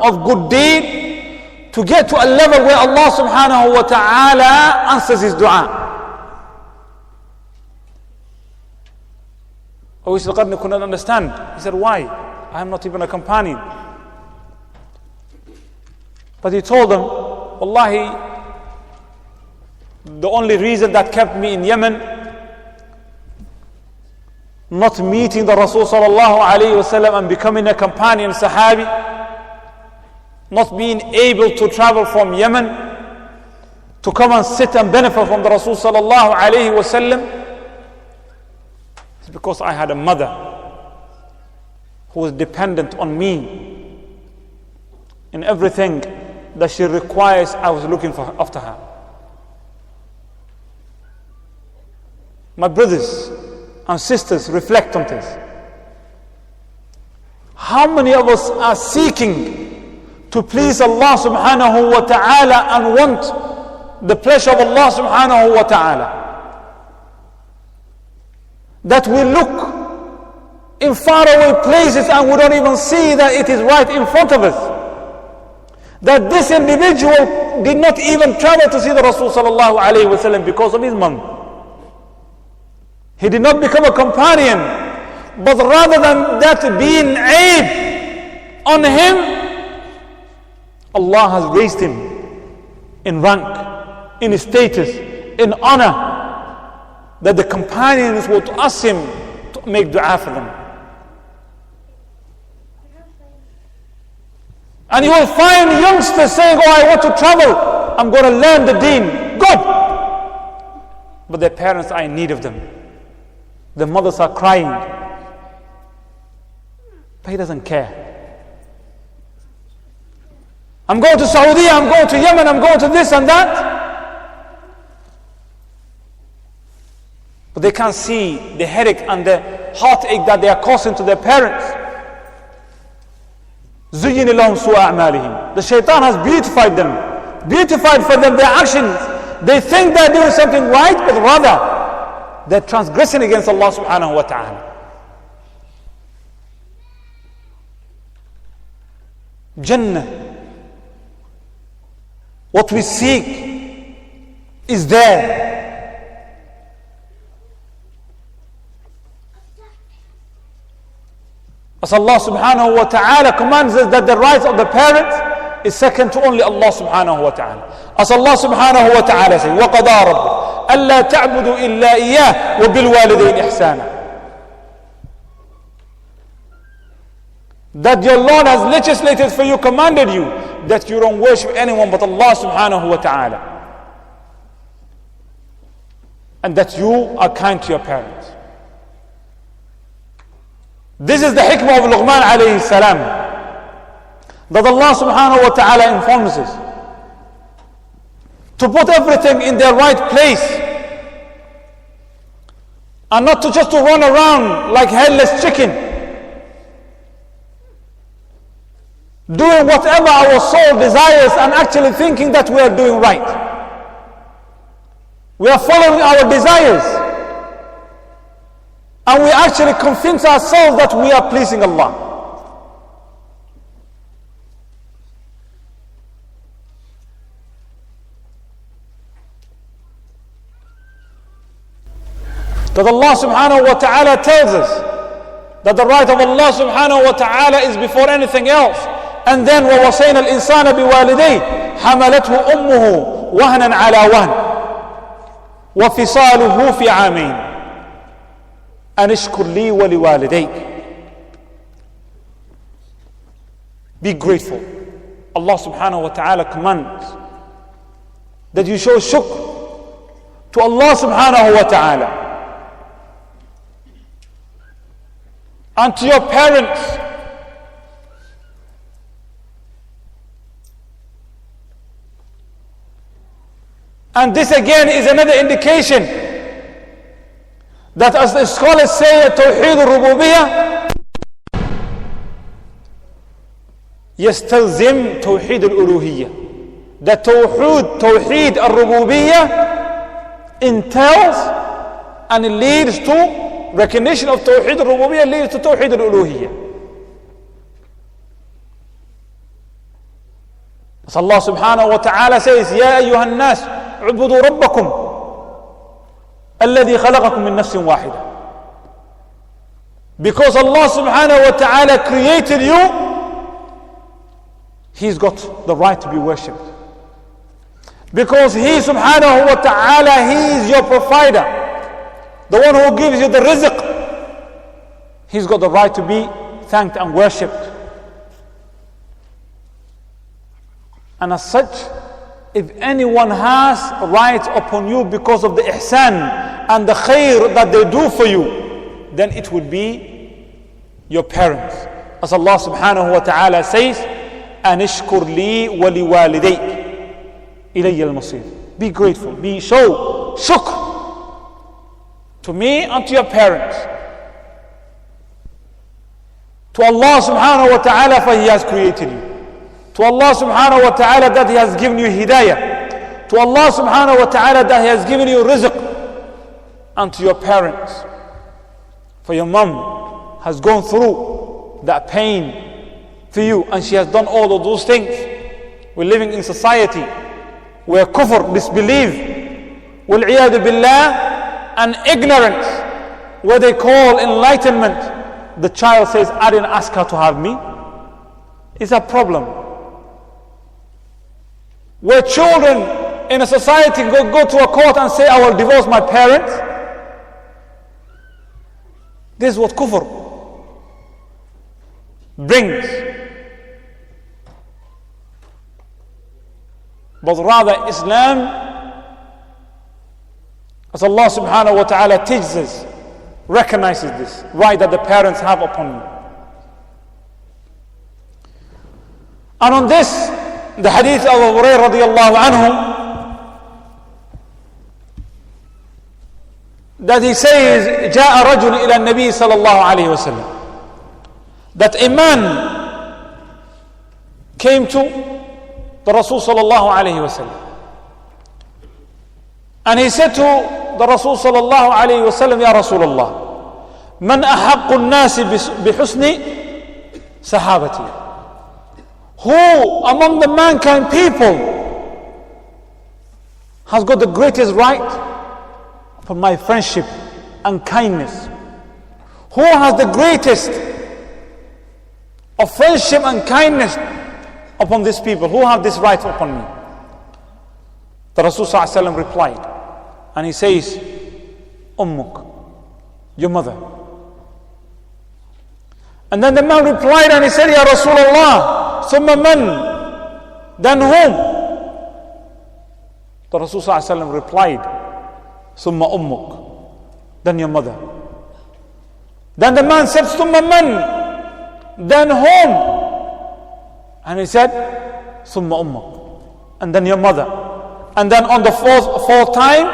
of good deed to get to a level where Allah subhanahu wa ta'ala answers his dua? Uwais al-Qarni could not understand. He said, why? I am not even a companion. But he told them, Wallahi, the only reason that kept me in Yemen, not meeting the Rasul sallallahu alayhi wasallam and becoming a companion Sahabi, not being able to travel from Yemen to come and sit and benefit from the Rasul sallallahu alayhi wasallam, is because I had a mother who was dependent on me. In everything that she requires, I was looking after her. My brothers and sisters, reflect on this. How many of us are seeking to please Allah subhanahu wa ta'ala and want the pleasure of Allah subhanahu wa ta'ala? That we look in faraway places and we don't even see that it is right in front of us. That this individual did not even travel to see the Rasul sallallahu alayhi wa sallam because of his mom. He did not become a companion, but rather than that being aid on him, Allah has raised him in rank, in status, in honor, that the companions would ask him to make dua for them. And you will find youngsters saying, oh, I want to travel, I'm going to learn the deen. Good. But their parents are in need of them. The mothers are crying. But he doesn't care. I'm going to Saudi, I'm going to Yemen, I'm going to this and that. But they can't see the headache and the heartache that they are causing to their parents. زُيِّنِ لَهُمْ سُوءَ أَعْمَالِهِمْ. The shaitan has beautified them. Beautified for them their actions. They think they're doing something right, but rather they're transgressing against Allah subhanahu wa ta'ala. Jannah, what we seek is there. As Allah subhanahu wa ta'ala commands us that the rights of the parents is second to only Allah subhanahu wa ta'ala. As Allah subhanahu wa ta'ala says, وَقَضَى رَبُّكَ أَلَّا تَعْبُدُوا إِلَّا إِيَّاهُ وَبِالْوَالِدَيْنِ إِحْسَانًا. That your Lord has legislated for you, commanded you, that you don't worship anyone but Allah subhanahu wa ta'ala. And that you are kind to your parents. This is the hikmah of Luqman alayhi salam. That Allah subhanahu wa ta'ala informs us to put everything in their right place and not to just to run around like headless chicken, doing whatever our soul desires and actually thinking that we are doing right. We are following our desires and we actually convince ourselves that we are pleasing Allah. That Allah subhanahu wa ta'ala tells us that the right of Allah subhanahu wa ta'ala is before anything else. And then وَوَصَيْنَا الْإِنسَانَ بِوَالِدَيْهِ حَمَلَتْهُ أُمُّهُ وَهْنًا عَلَى وَهْنٍ وَفِصَالُهُ فِي عَامَيْنِ أَنِ اشْكُرْ لِي وَلِوَالِدَيْكَ. Be grateful. Allah subhanahu wa ta'ala commands that you show shukr to Allah subhanahu wa ta'ala and to your parents. And this again is another indication that, as the scholars say, Tawheed al-Rububiyyah يستلزم توحيد الألوهية. The Tawheed al-Rububiyyah entails and it leads to recognition of Tawheed al-Rububiyyah, leads to Tawheed al-Uluhiyyah. As Allah subhanahu wa ta'ala says, يا أيها الناس اعبدوا ربكم الذي خلقكم من نفس واحدة. Because Allah subhanahu wa ta'ala created you, He's got the right to be worshipped. Because He subhanahu wa ta'ala, He is your provider, the one who gives you the rizq. He's got the right to be thanked and worshipped. And as such, if anyone has rights upon you because of the ihsan and the khair that they do for you, then it would be your parents. As Allah subhanahu wa ta'ala says, أَنِ اشْكُرْ لِي وَلِوَالِدَيْكَ إِلَيَّ الْمَصِيرُ. Be grateful, show shukr to me and to your parents, to Allah subhanahu wa ta'ala, for He has created you, to Allah subhanahu wa ta'ala that He has given you hidayah, to Allah subhanahu wa ta'ala that He has given you rizq, and to your parents, for your mom has gone through that pain for you and she has done all of those things. We're living in society where kufr, disbelief, wal-iyadu billah, and ignorance, where they call enlightenment, the child says, I didn't ask her to have me. It's a problem. Where children in a society go to a court and say, I will divorce my parents. This is what kufr brings. But rather Islam, as Allah subhanahu wa ta'ala teaches us, recognizes this right that the parents have upon you. And on this, the hadith of Abu Hurairah radiyallahu anhu, that he says, جاء رجل إلى النبي صلى الله عليه وسلم, that a man came to the Rasul sallallahu alayhi wa sallam, and he said to the Rasul sallallahu alayhi wa sallam, Ya Rasulullah, man ahaqqu an-nasi bihusni sahabati, who among the mankind people has got the greatest right for my friendship and kindness? Who has the greatest of friendship and kindness upon these people? Who have this right upon me? The Rasul sallallahu alaihi wasallam replied, and he says, Ummuk, your mother. And then the man replied and he said, Ya Rasulullah, thumma man, then whom? The Rasul sallallahu alaihi wasallam replied, thumma ummuk, then your mother. Then the man said, thumma man, then whom? And he said, Summa ummuk, and then your mother. And then on the fourth time,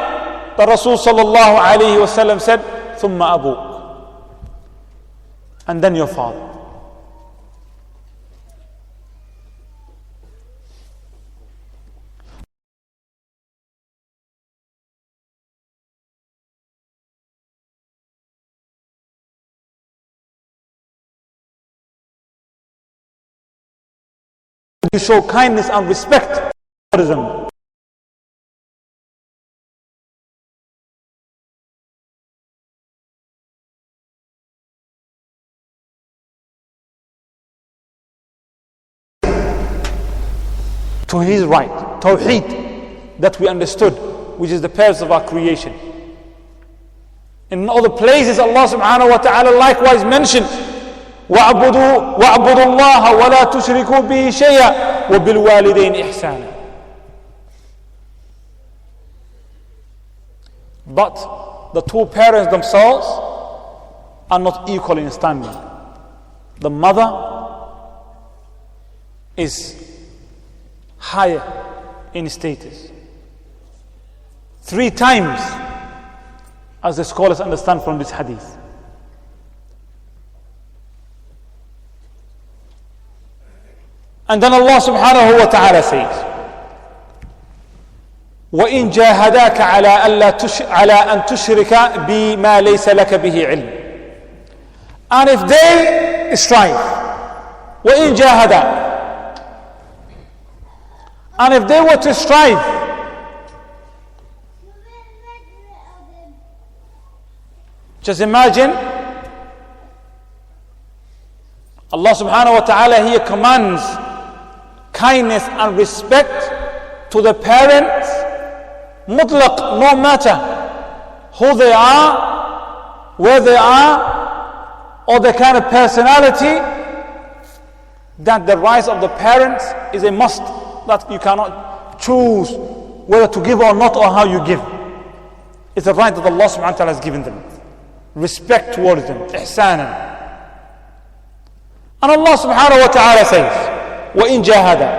the Rasul sallallahu alayhi wa sallam said, Summa abuk, and then your father. You show kindness and respect. to His right. Tawheed, that we understood, which is the purpose of our creation. In other places, Allah subhanahu wa ta'ala likewise mentioned, وَاعْبُدُوا اللَّهَ وَلَا تُشْرِكُوا بِهِ شَيْئًا وَبِالْوَالِدَيْنِ إِحْسَانًا. But the two parents themselves are not equal in standing. The mother is higher in status. 3 times, as the scholars understand from this hadith. And then Allah subhanahu wa ta'ala says, وَإِن جَاهَدَاكَ على أن تشرك بي ما ليس لك به علم. And if they strive, وَإِن جَاهَدَاكَ, and if they were to strive, just imagine, Allah subhanahu wa ta'ala here commands kindness and respect to the parents, mutlaq, no matter who they are, where they are, or the kind of personality, that the rights of the parents is a must, that you cannot choose whether to give or not, or how you give. It's a right that Allah subhanahu wa ta'ala has given them. Respect towards them, ihsanan. And Allah subhanahu wa ta'ala says, وَإِن جَاهَدَا,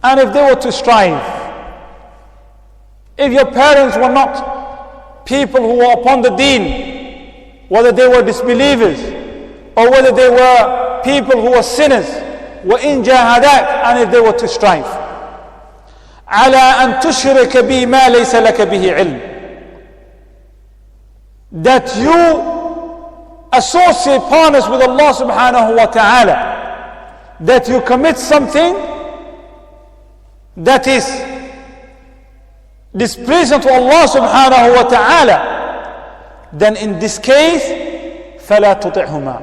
and if they were to strive, if your parents were not people who were upon the deen, whether they were disbelievers or whether they were people who were sinners, وَإِن جَاهَدَاكَ, and if they were to strive, عَلَىٰ أَن تُشْرِكَ بِي مَا لَيْسَ لَكَ بِهِ عِلْمٍ, that you associate partners with Allah subhanahu wa ta'ala, that you commit something that is displeasing to Allah subhanahu wa ta'ala, then in this case, فَلَا تُطِعْهُمَا,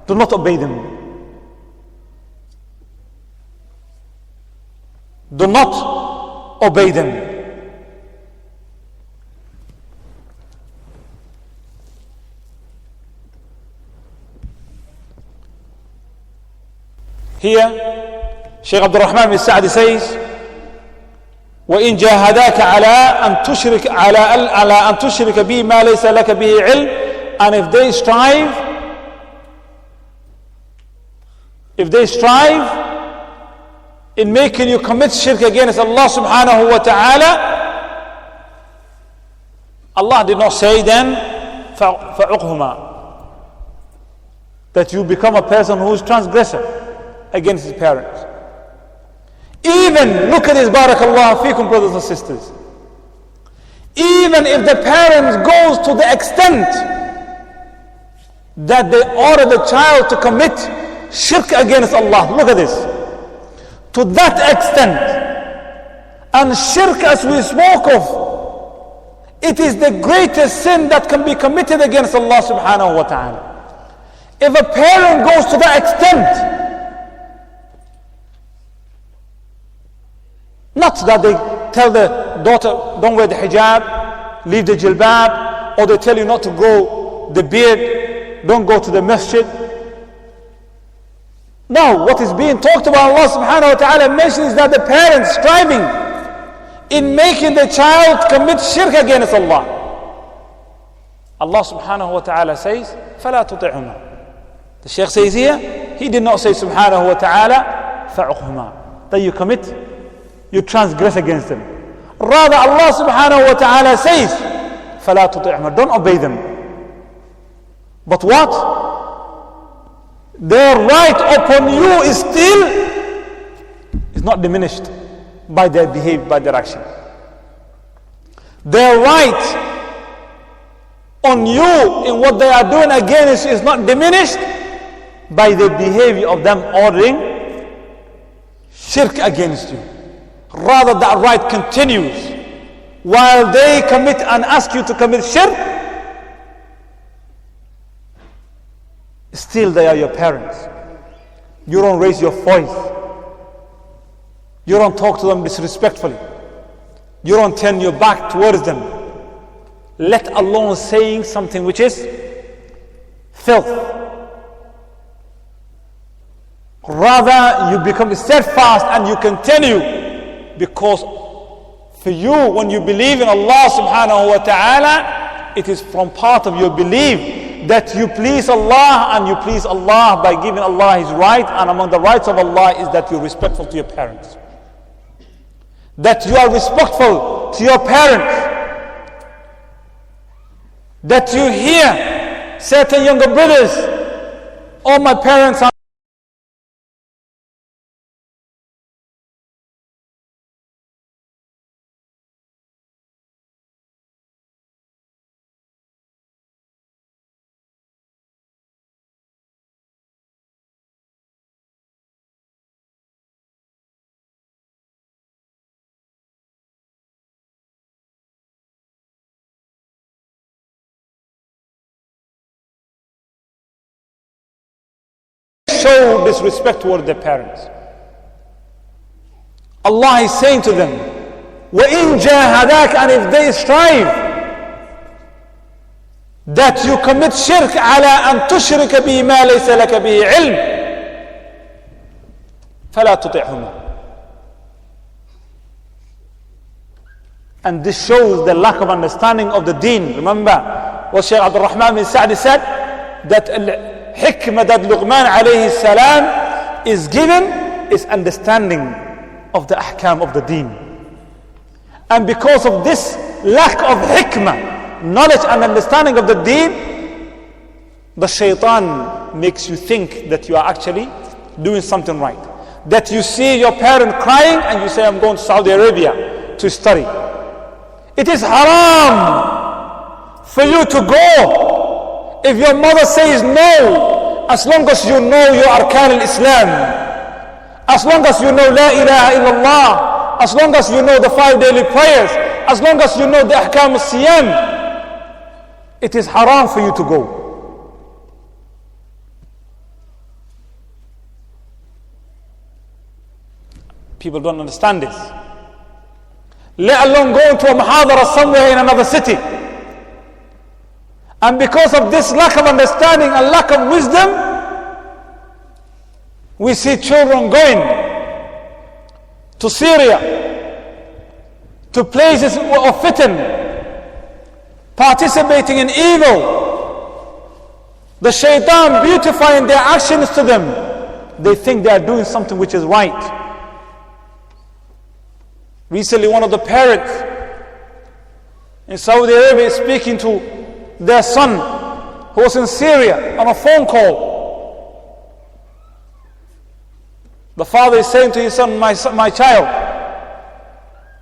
do not obey them. Do not obey them. Here, Shaykh Abdul Rahman bin Sa'di says, وَإِن جَاهَدَاكَ عَلَىٰ أَن تُشْرِكَ بِي مَا لَيْسَ لَكَ بِهِ عِلْمٍ, and if they strive in making you commit shirk against Allah subhanahu wa ta'ala, Allah did not say then, فَعُقْهُمَا, that you become a person who is transgressor against his parents. Even, look at this, barakallahu feekum, brothers and sisters. Even if the parents goes to the extent that they order the child to commit shirk against Allah, look at this, to that extent, and shirk, as we spoke of, it is the greatest sin that can be committed against Allah subhanahu wa ta'ala. If a parent goes to that extent, not that they tell the daughter, don't wear the hijab, leave the jilbab, or they tell you not to grow the beard, don't go to the masjid. No, what is being talked about, Allah subhanahu wa ta'ala mentions that the parents striving in making the child commit shirk against Allah. Allah subhanahu wa ta'ala says, فَلَا تُطِعْهُمَا. The Shaykh says here, he did not say subhanahu wa ta'ala, فَعُقْهُمَا, that you transgress against them. Rather, Allah subhanahu wa ta'ala says, فَلَا تُطِعْهُمَا, don't obey them. But what? Their right upon you is not diminished by their behavior, by their action. Their right on you in what they are doing against you is not diminished by the behavior of them ordering shirk against you. Rather, that right continues while they commit and ask you to commit shirk. Still, they are your parents. You don't raise your voice You don't talk to them disrespectfully. You don't turn your back towards them. Let alone saying something which is filth. Rather, you become steadfast and you continue, because for you, when you believe in Allah subhanahu wa ta'ala, it is from part of your belief that you please Allah, and you please Allah by giving Allah His right, and among the rights of Allah is that you're respectful to your parents. That you are respectful to your parents. That you hear certain younger brothers, oh, my parents are show disrespect toward their parents. Allah is saying to them, وَإِن جَاهَدَاكَ, and if they strive that you commit shirk, عَلَىٰ أَن تُشْرِكَ بِي مَا لَيْسَ لَكَ بِهِ عِلْمٍ فَلَا تُطِعْهُمَا. And this shows the lack of understanding of the deen. Remember what Shaykh Abdul Rahman bin Sa'di said, that hikmah that Luqman alayhi salam is given is understanding of the ahkam of the deen. And because of this lack of hikmah, knowledge and understanding of the deen, the shaitan makes you think that you are actually doing something right. That you see your parent crying and you say, I'm going to Saudi Arabia to study. It is haram for you to go. If your mother says no, as long as you know your arkan al-Islam, as long as you know la ilaha illallah, as long as you know the 5 daily prayers, as long as you know the ahkam al-siyam, it is haram for you to go. People don't understand this. Let alone go into a muhadara somewhere in another city. And because of this lack of understanding and lack of wisdom, we see children going to Syria, to places of fitan, participating in evil. The shaitan beautifying their actions to them. They think they are doing something which is right. Recently, one of the parents in Saudi Arabia is speaking to their son who was in Syria on a phone call. The father is saying to his son, my child,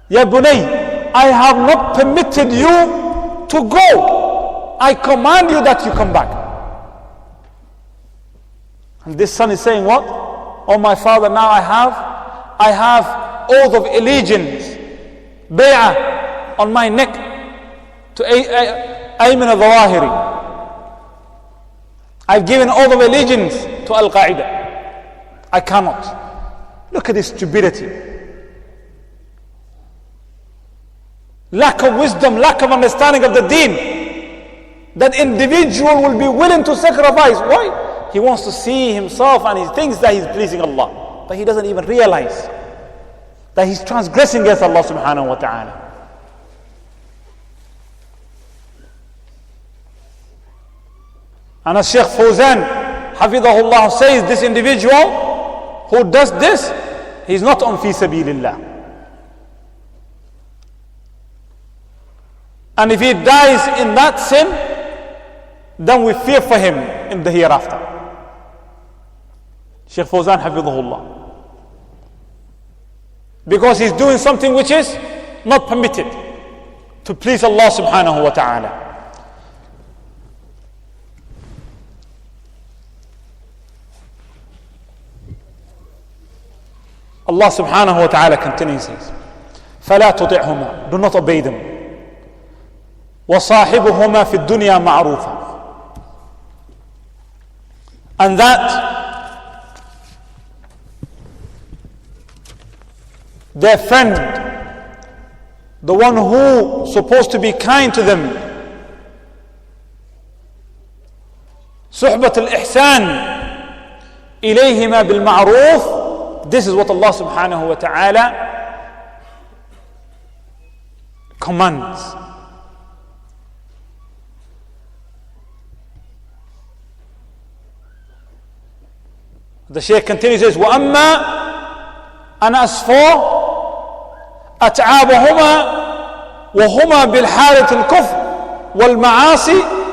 Ya bunay, I have not permitted you to go. I command you that you come back. And this son is saying, what? Oh, my father, now I have oath of allegiance, bay'ah on my neck to Ayman al-Zawahiri. I've given oath of allegiance to Al-Qaeda. I cannot. Look at this stupidity. Lack of wisdom, lack of understanding of the deen. That individual will be willing to sacrifice. Why? He wants to see himself and he thinks that he's pleasing Allah. But he doesn't even realize that he's transgressing against Allah subhanahu wa ta'ala. And as Shaykh Fawzan Hafidahullah says, this individual who does this, he's not on fi sabilillah. And if he dies in that sin, then we fear for him in the hereafter. Shaykh Fawzan Hafidahullah. Because he's doing something which is not permitted to please Allah subhanahu wa ta'ala. Allah subhanahu wa ta'ala continues this. فَلَا تُطِعْهُمَا, do not obey them. وَصَاحِبُهُمَا فِي الدُّنْيَا مَعْرُوفًا, and that their friend, the one who supposed to be kind to them. صحبة الإحسان إليهما بالمعروف. This is what Allah subhanahu wa ta'ala commands. The Shaykh continues, says, وَأَمَّا أَنَا as for أَتْعَابَهُمَا وَهُمَا بِالْحَالَةِ الْكُفْرِ وَالْمَعَاصِي.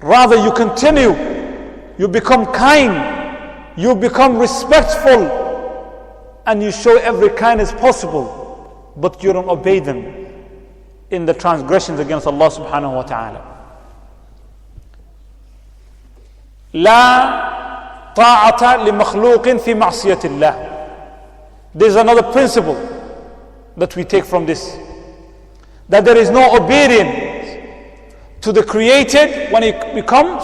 Rather, you continue, you become kind, you become respectful, and you show every kindness possible, but you don't obey them in the transgressions against Allah subhanahu wa ta'ala. لا طاعة لمخلوق في معصية الله. This is another principle that we take from this, that there is no obedience to the created when it comes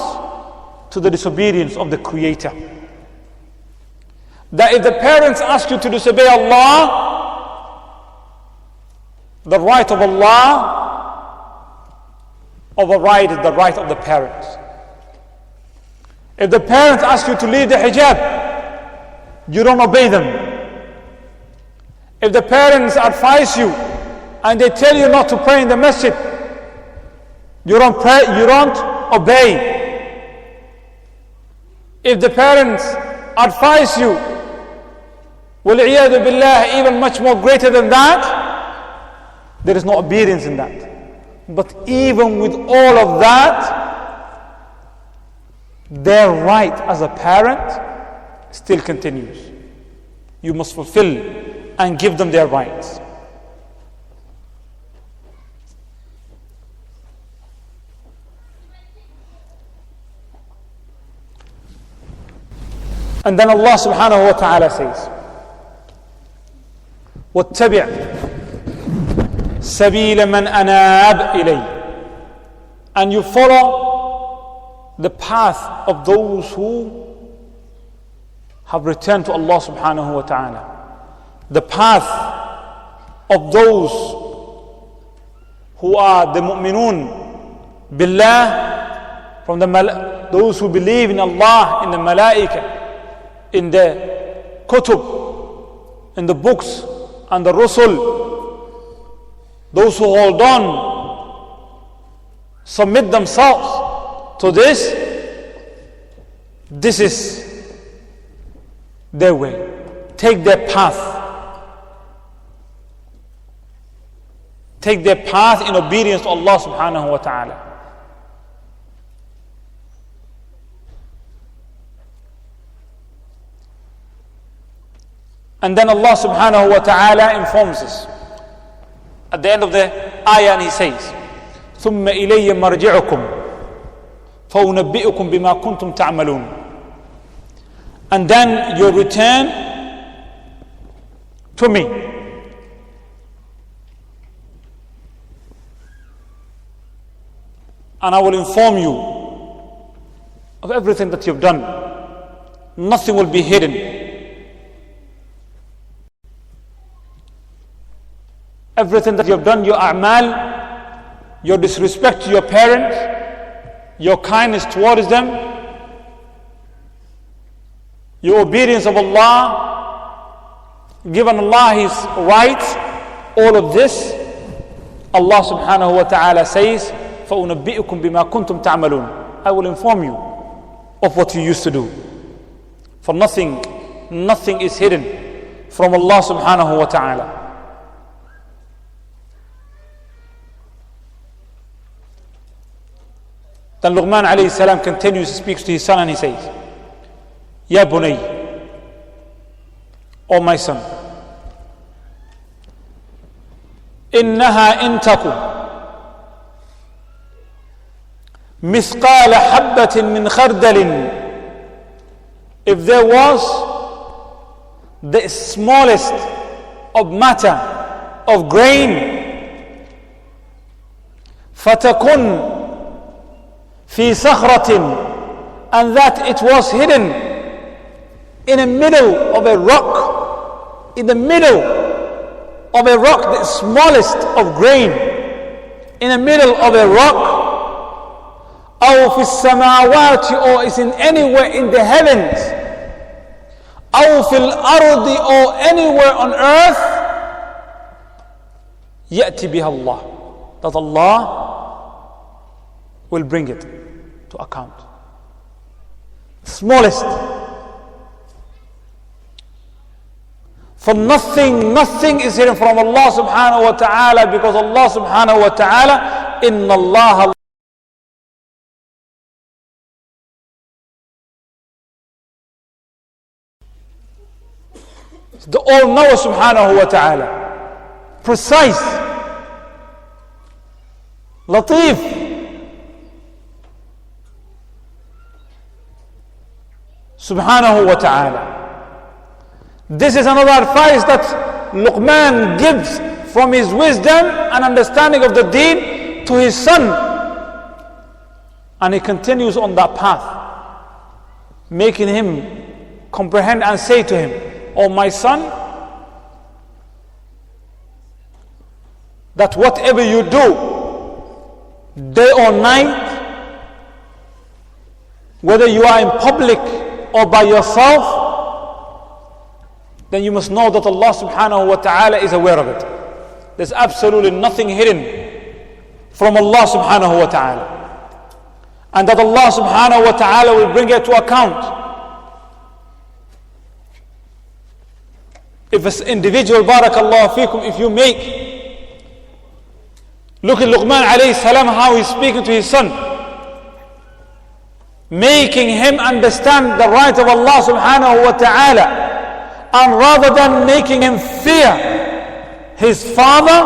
to the disobedience of the Creator. That if the parents ask you to disobey Allah, the right of Allah overrides the right of the parents. If the parents ask you to leave the hijab, you don't obey them. If the parents advise you and they tell you not to pray in the masjid, you don't pray, you don't obey. If the parents advise you, وَالْعِيَاذُ بِاللَّهِ, even much more greater than that, there is no obedience in that. But even with all of that, their right as a parent still continues. You must fulfill and give them their rights. And then Allah subhanahu wa ta'ala says, وَاتَّبِعْ سَبِيلَ مَنْ أَنَابَ إِلَيْهِ. And you follow the path of those who have returned to Allah subhanahu wa ta'ala. The path of those who are the mu'minun billah, from those who believe in Allah, in the malaika, in the kutub, in the books and the rusul, those who hold on, submit themselves to this is their way. Take their path. Take their path in obedience to Allah subhanahu wa ta'ala. And then Allah subhanahu wa ta'ala informs us at the end of the ayah, and He says, ثُمَّ إِلَيَّ مَرْجِعُكُمْ فَأُنَبِّئُكُمْ بِمَا كُنْتُمْ تَعْمَلُونَ. And then you return to me. And I will inform you of everything that you've done. Nothing will be hidden. Everything that you have done, your a'mal, your disrespect to your parents, your kindness towards them, your obedience of Allah, given Allah His rights, all of this, Allah subhanahu wa ta'ala says, فَأُنَبِّئُكُمْ بِمَا كُنْتُمْ تَعْمَلُونَ. I will inform you of what you used to do. For nothing is hidden from Allah subhanahu wa ta'ala. Then Luqman alayhi salam continues to speak to his son, and he says, Ya bunay, O my son, إنها إن تكن مثقال حبة من خردل. If there was the smallest of matter, of grain, فتكن في صخرة, and that it was hidden in the middle of a rock, in the middle of a rock, the smallest of grain, in the middle of a rock, أو في السماوات, or is in anywhere in the heavens, أو في الأرض, or anywhere on earth, يأتي بها الله, that Allah will bring it to account. Smallest. For nothing is hidden from Allah subhanahu wa ta'ala, because Allah subhanahu wa ta'ala, inna Allah, the all-knower subhanahu wa ta'ala, precise, latif, subhanahu wa ta'ala. This is another advice that Luqman gives from his wisdom and understanding of the deen to his son. And he continues on that path, making him comprehend and say to him, "O my son, that whatever you do, day or night, whether you are in public or by yourself, then you must know that Allah subhanahu wa ta'ala is aware of it. There's absolutely nothing hidden from Allah subhanahu wa ta'ala. And that Allah subhanahu wa ta'ala will bring it to account. If an individual, barakallahu feekum, if you make, look at Luqman alayhi salam, how he's speaking to his son, making him understand the right of Allah subhanahu wa ta'ala. And rather than making him fear his father,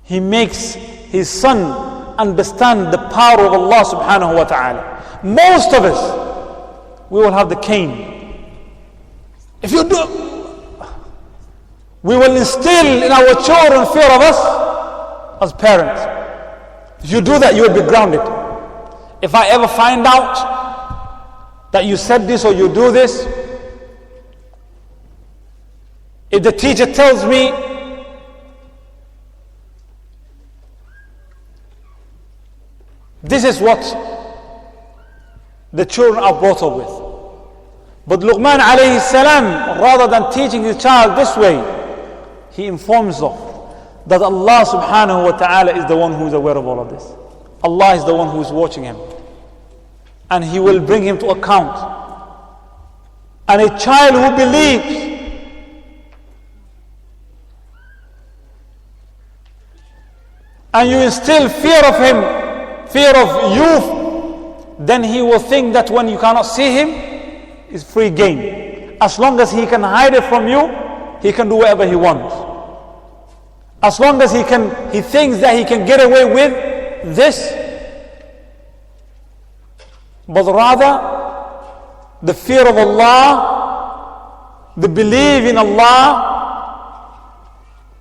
he makes his son understand the power of Allah subhanahu wa ta'ala. Most of us, we will have the cane. If you do, we will instill in our children fear of us as parents. If you do that, you will be grounded. If I ever find out that you said this or you do this, if the teacher tells me this is what the children are brought up with. But Luqman alayhi salam, rather than teaching his child this way, he informs of that Allah subhanahu wa ta'ala is the one who is aware of all of this. Allah is the one who is watching him, and he will bring him to account. And a child who believes and you instill fear of him, fear of youth, then he will think that when you cannot see him, it's free game. As long as he can hide it from you, he can do whatever he wants. As long as he thinks that he can get away with this. But rather, the fear of Allah, the belief in Allah,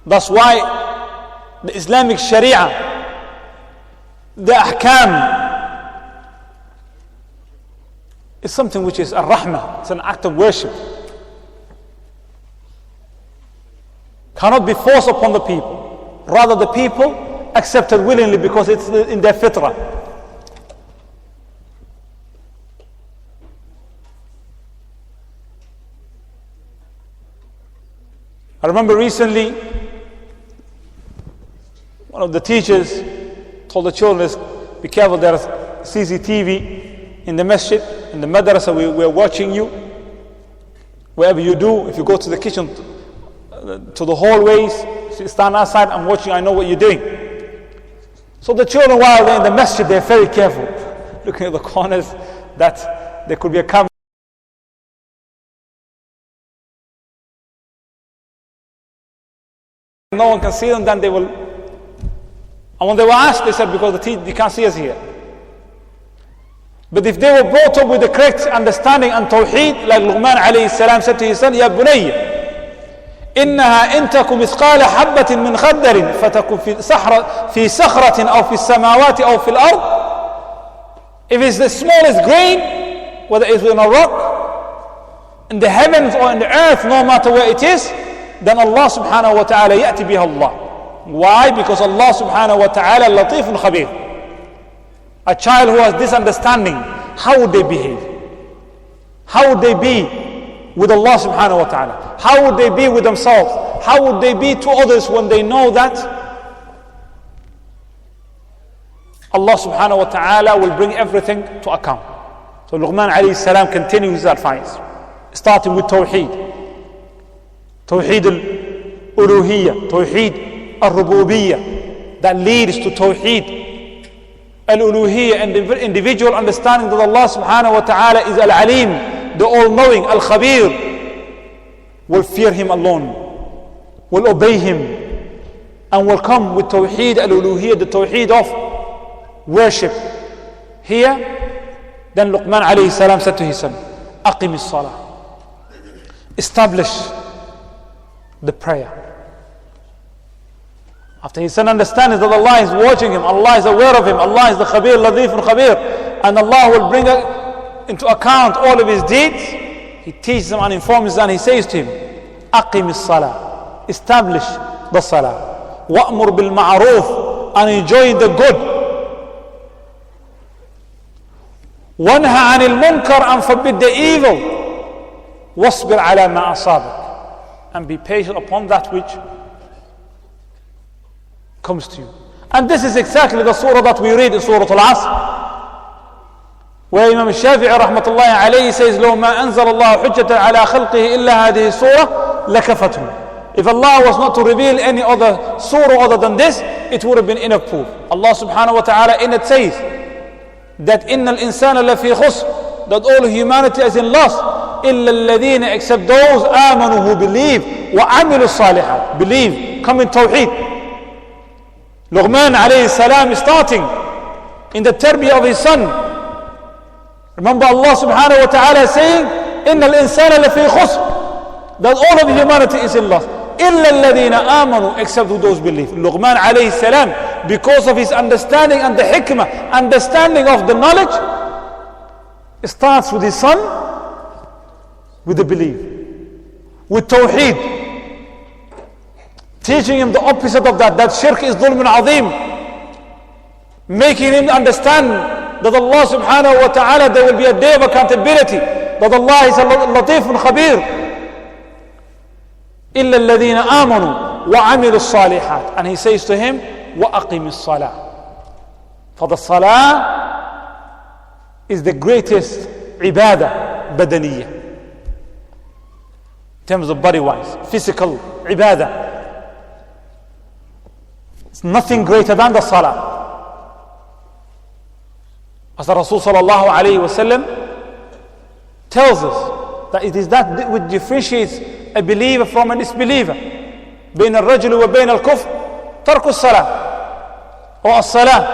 that's why the Islamic Sharia, the Ahkam, is something which is a rahmah, it's an act of worship. Cannot be forced upon the people. Rather, the people accept it willingly because it's in their fitrah. I remember recently, one of the teachers told the children, be careful, there's CCTV in the masjid, in the madrasa, we're watching you. Wherever you do, if you go to the kitchen, to the hallways, stand outside, I'm watching, I know what you're doing. So the children, while they're in the masjid, they're very careful, looking at the corners that there could be a camera. No one can see them, then they will. And when they were asked, they said, because they can't see us here. But if they were brought up with the correct understanding and tawheed, like Luqman alayhi salam said to his son, Ya bunayya, إنها إن تك مثقال حبة من خردل فتكن في صخرة أو في السماوات أو في الأرض. If it's the smallest grain, whether it's in a rock in the heavens or in the earth, no matter where it is, then Allah subhanahu wa ta'ala ya'ti biha Allah. Why? Because Allah subhanahu wa ta'ala latifun khabir. A child who has this understanding, how would they behave? How would they be with Allah subhanahu wa ta'ala? How would they be with themselves? How would they be to others when they know that Allah subhanahu wa ta'ala will bring everything to account? So Luqman alayhi salam continues his advice, starting with Tawheed. Tawheed al-Uluhiyyah, Tawheed al-Rububiyyah, that leads to Tawheed al-Uluhiyyah, and the individual understanding that Allah subhanahu wa ta'ala is al-Alim, the all-knowing, al-Khabir, will fear Him alone, will obey Him, and will come with Tawheed al-Uluhiyyah, the Tawheed of worship. Here, then Luqman alayhi salam said to his son, Aqim as-salah, establish the prayer. After his son understands that Allah is watching him, Allah is aware of him, Allah is the Khabir, Latif and Khabir, and Allah will bring into account all of his deeds, he teaches him and informs him, and he says to him, Aqim as-salah, establish the salah, wa'mur bil ma'ruf, and enjoy the good, wanha anil munkar, and forbid the evil, wasbir ala ma asabak, and be patient upon that which comes to you. And this is exactly the surah that we read in Surah Al-Asr, where Imam Shafi'i rahmatullahi alayhi says, لو ما أنزل الله حجة على خلقه إلا هذه السورة لكفتهم. If Allah was not to reveal any other surah other than this, it would have been enough proof. Allah subhanahu wa ta'ala in it says that إن الإنسان لفي خسر, that all humanity is in loss, إلا الذين, except those آمنوا who believe, وعملوا الصالحات, believe, come in Tawheed. Luqman alayhi salam is starting in the tarbiyah of his son. Remember Allah subhanahu wa ta'ala saying, إن الإنسان لفي خسر, that all of humanity is in loss, إلا الذين آمنوا, except who those believe. Luqman alayhi salam, because of his understanding and the hikmah, understanding of the knowledge, starts with his son, with the belief, with Tawheed, teaching him the opposite of that shirk is dhulmun azim, making him understand that Allah subhanahu wa ta'ala, there will be a day of accountability, that Allah is latif and khabir. إلا الذين آمنوا وعملوا الصالحات, and he says to him, وأقم الصلاة, for the salah is the greatest ibadah badaniyah, in terms of body wise, physical ibadah. It's nothing greater than the salah. As the Rasul sallallahu alayhi wa sallam tells us that it is that which differentiates a believer from a disbeliever. بين الرجل وبين الكفر ترك الصلاة, or الصلاة,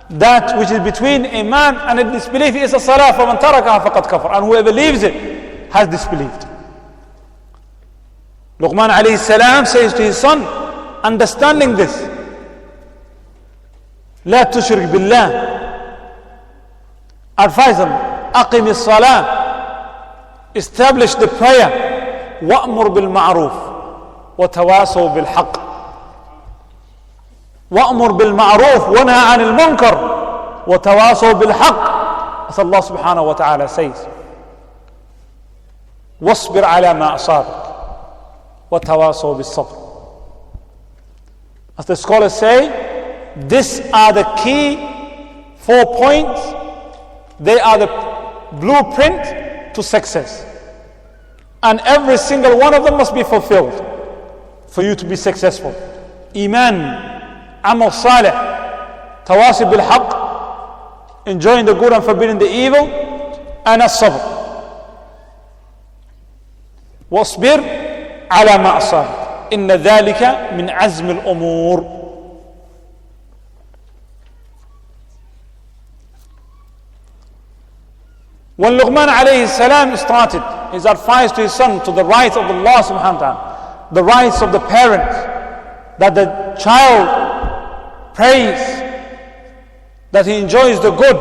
that which is between a man and a disbelief is a salah. فمن تركها فقد كفر, and whoever leaves it has disbelieved. Luqman alayhi salam says to his son, understanding this, لا تشرك بالله, advise them, أقم الصلاة, establish the prayer, وأمر بالمعروف وتواصوا بالحق, وأمر بالمعروف وانهى عن المنكر وتواصوا بالحق, as Allah subhanahu wa ta'ala says, واصبر على ما أصابك وتواصوا بالصبر. As the scholars say, these are the key 4 points. They are the blueprint to success. And every single one of them must be fulfilled for you to be successful. Iman, amal salih, tawasi bil haqq, enjoying the good and forbidding the evil, and as-sabr. Wasbir ala ma asabak. إن ذلك من عزم الأمور. When Luqman alayhi salam started his advice to his son to the rights of Allah subhanahu wa ta'ala, the rights of the parent, that the child prays, that he enjoys the good,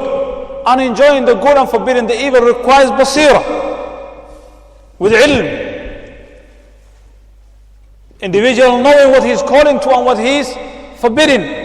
and enjoying the good and forbidding the evil requires basira, with ilm. Individual knowing what he's calling to and what he's forbidding.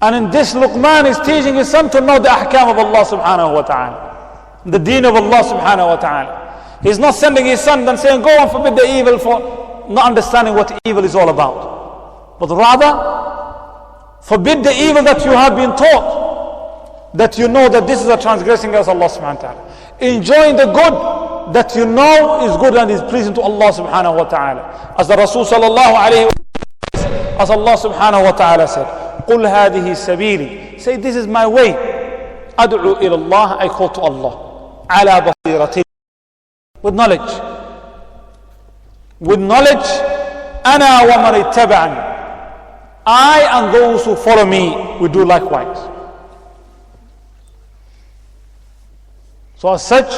And in this, Luqman is teaching his son to know the ahkam of Allah subhanahu wa ta'ala, the deen of Allah subhanahu wa ta'ala. He's not sending his son and saying, go and forbid the evil, for not understanding what evil is all about. But rather, forbid the evil that you have been taught, that you know that this is a transgressing against Allah subhanahu wa ta'ala. Enjoying the good that you know is good and is pleasing to Allah subhanahu wa ta'ala. As the Rasul sallallahu alayhi wa sallam, as Allah subhanahu wa ta'ala said, قُلْ هَذِهِ سَبِيلِي, say this is my way. أَدْعُو إِلَى اللَّهِ, I call to Allah. عَلَى بَصِيرَةٍ, with knowledge. With knowledge, أَنَا وَمَنِ اتَّبَعَنِي, I and those who follow me will do likewise. So as such,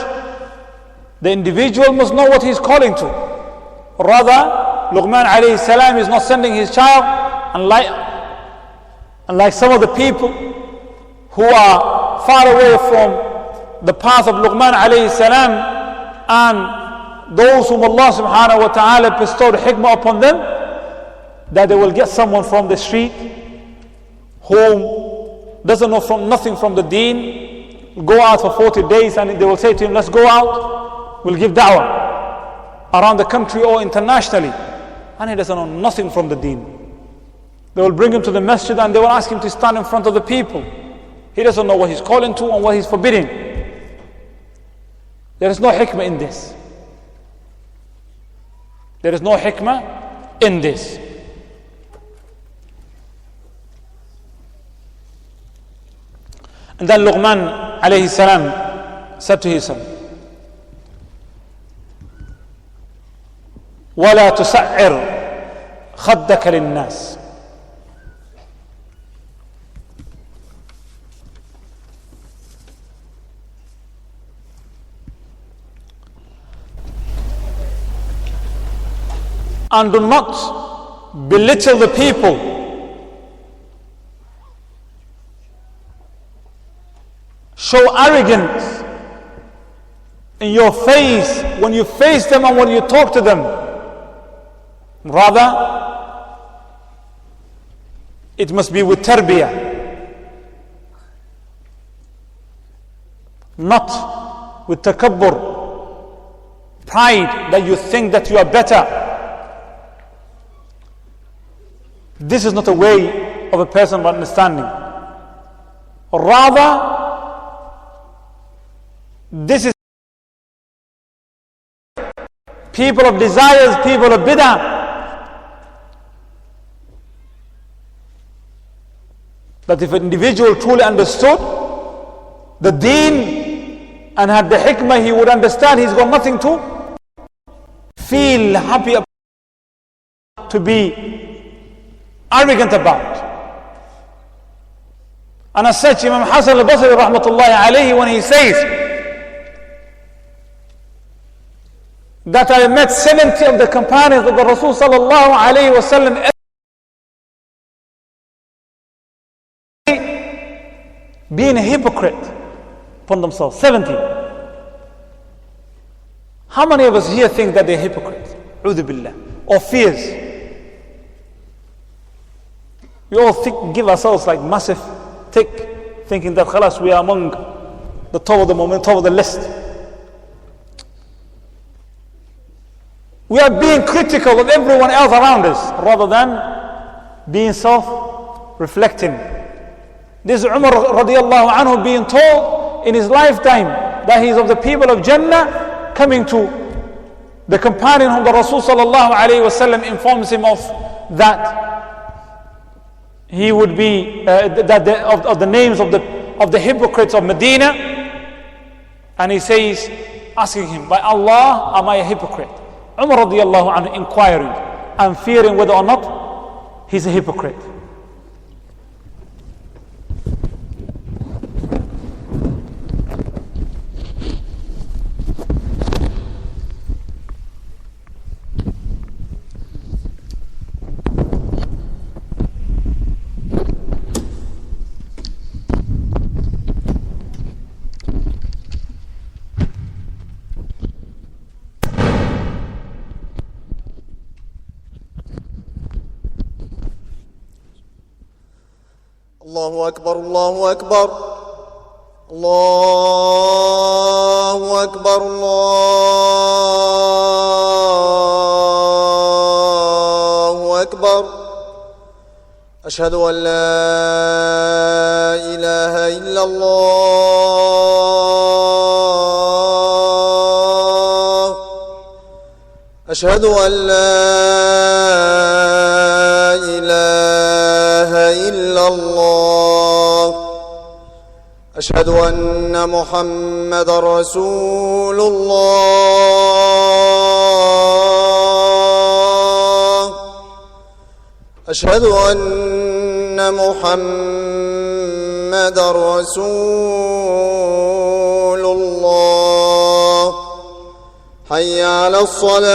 the individual must know what he's calling to. Rather, Luqman alayhi salam is not sending his child, unlike some of the people who are far away from the path of Luqman alayhi salam, and those whom Allah subhanahu wa ta'ala bestowed hikmah upon them, that they will get someone from the street whom doesn't know nothing from the deen, go out for 40 days, and they will say to him, let's go out, we'll give da'wah around the country or internationally, and he doesn't know nothing from the deen. They will bring him to the masjid and they will ask him to stand in front of the people. He doesn't know what he's calling to and what he's forbidding. There is no hikmah in this. There is no hikmah in this. And then Luqman alayhi salam said to his son, وَلَا تُسَعِّرْ خَدَّكَ لِلنَّاسِ, and do not belittle the people. Show arrogance in your face when you face them and when you talk to them. Rather, it must be with tarbiyah, not with takabbur, pride that you think that you are better. This is not a way of a person of understanding. Rather, this is people of desires, people of bid'ah. That if an individual truly understood the deen and had the hikmah, he would understand he's got nothing to feel happy about, to be arrogant about. And as such, Imam Hasan al-Basri rahmatullahi alayhi, when he says that I met 70 of the companions of the Rasul sallallahu alayhi wa sallam being a hypocrite upon themselves. 70. How many of us here think that they're hypocrites? A'udhu billah. Or fears? We all give ourselves like massive tick, thinking that khalas, we are among the top of the moment, top of the list. We are being critical of everyone else around us rather than being self-reflecting. This is Umar radiallahu anhu being told in his lifetime that he is of the people of Jannah, coming to the companion whom the Rasul sallallahu alayhi wa sallam informs him of that he would be of the names of the hypocrites of Medina, and he says, asking him, by Allah, am I a hypocrite? Umar radiallahu anhu inquiring and fearing whether or not he's a hypocrite. الله أكبر الله أكبر الله أكبر الله أكبر أشهد أن لا إله إلا الله أشهد أن لا إله إلا الله أشهد أن محمد رسول الله أشهد أن محمد رسول الله حي على الصلاة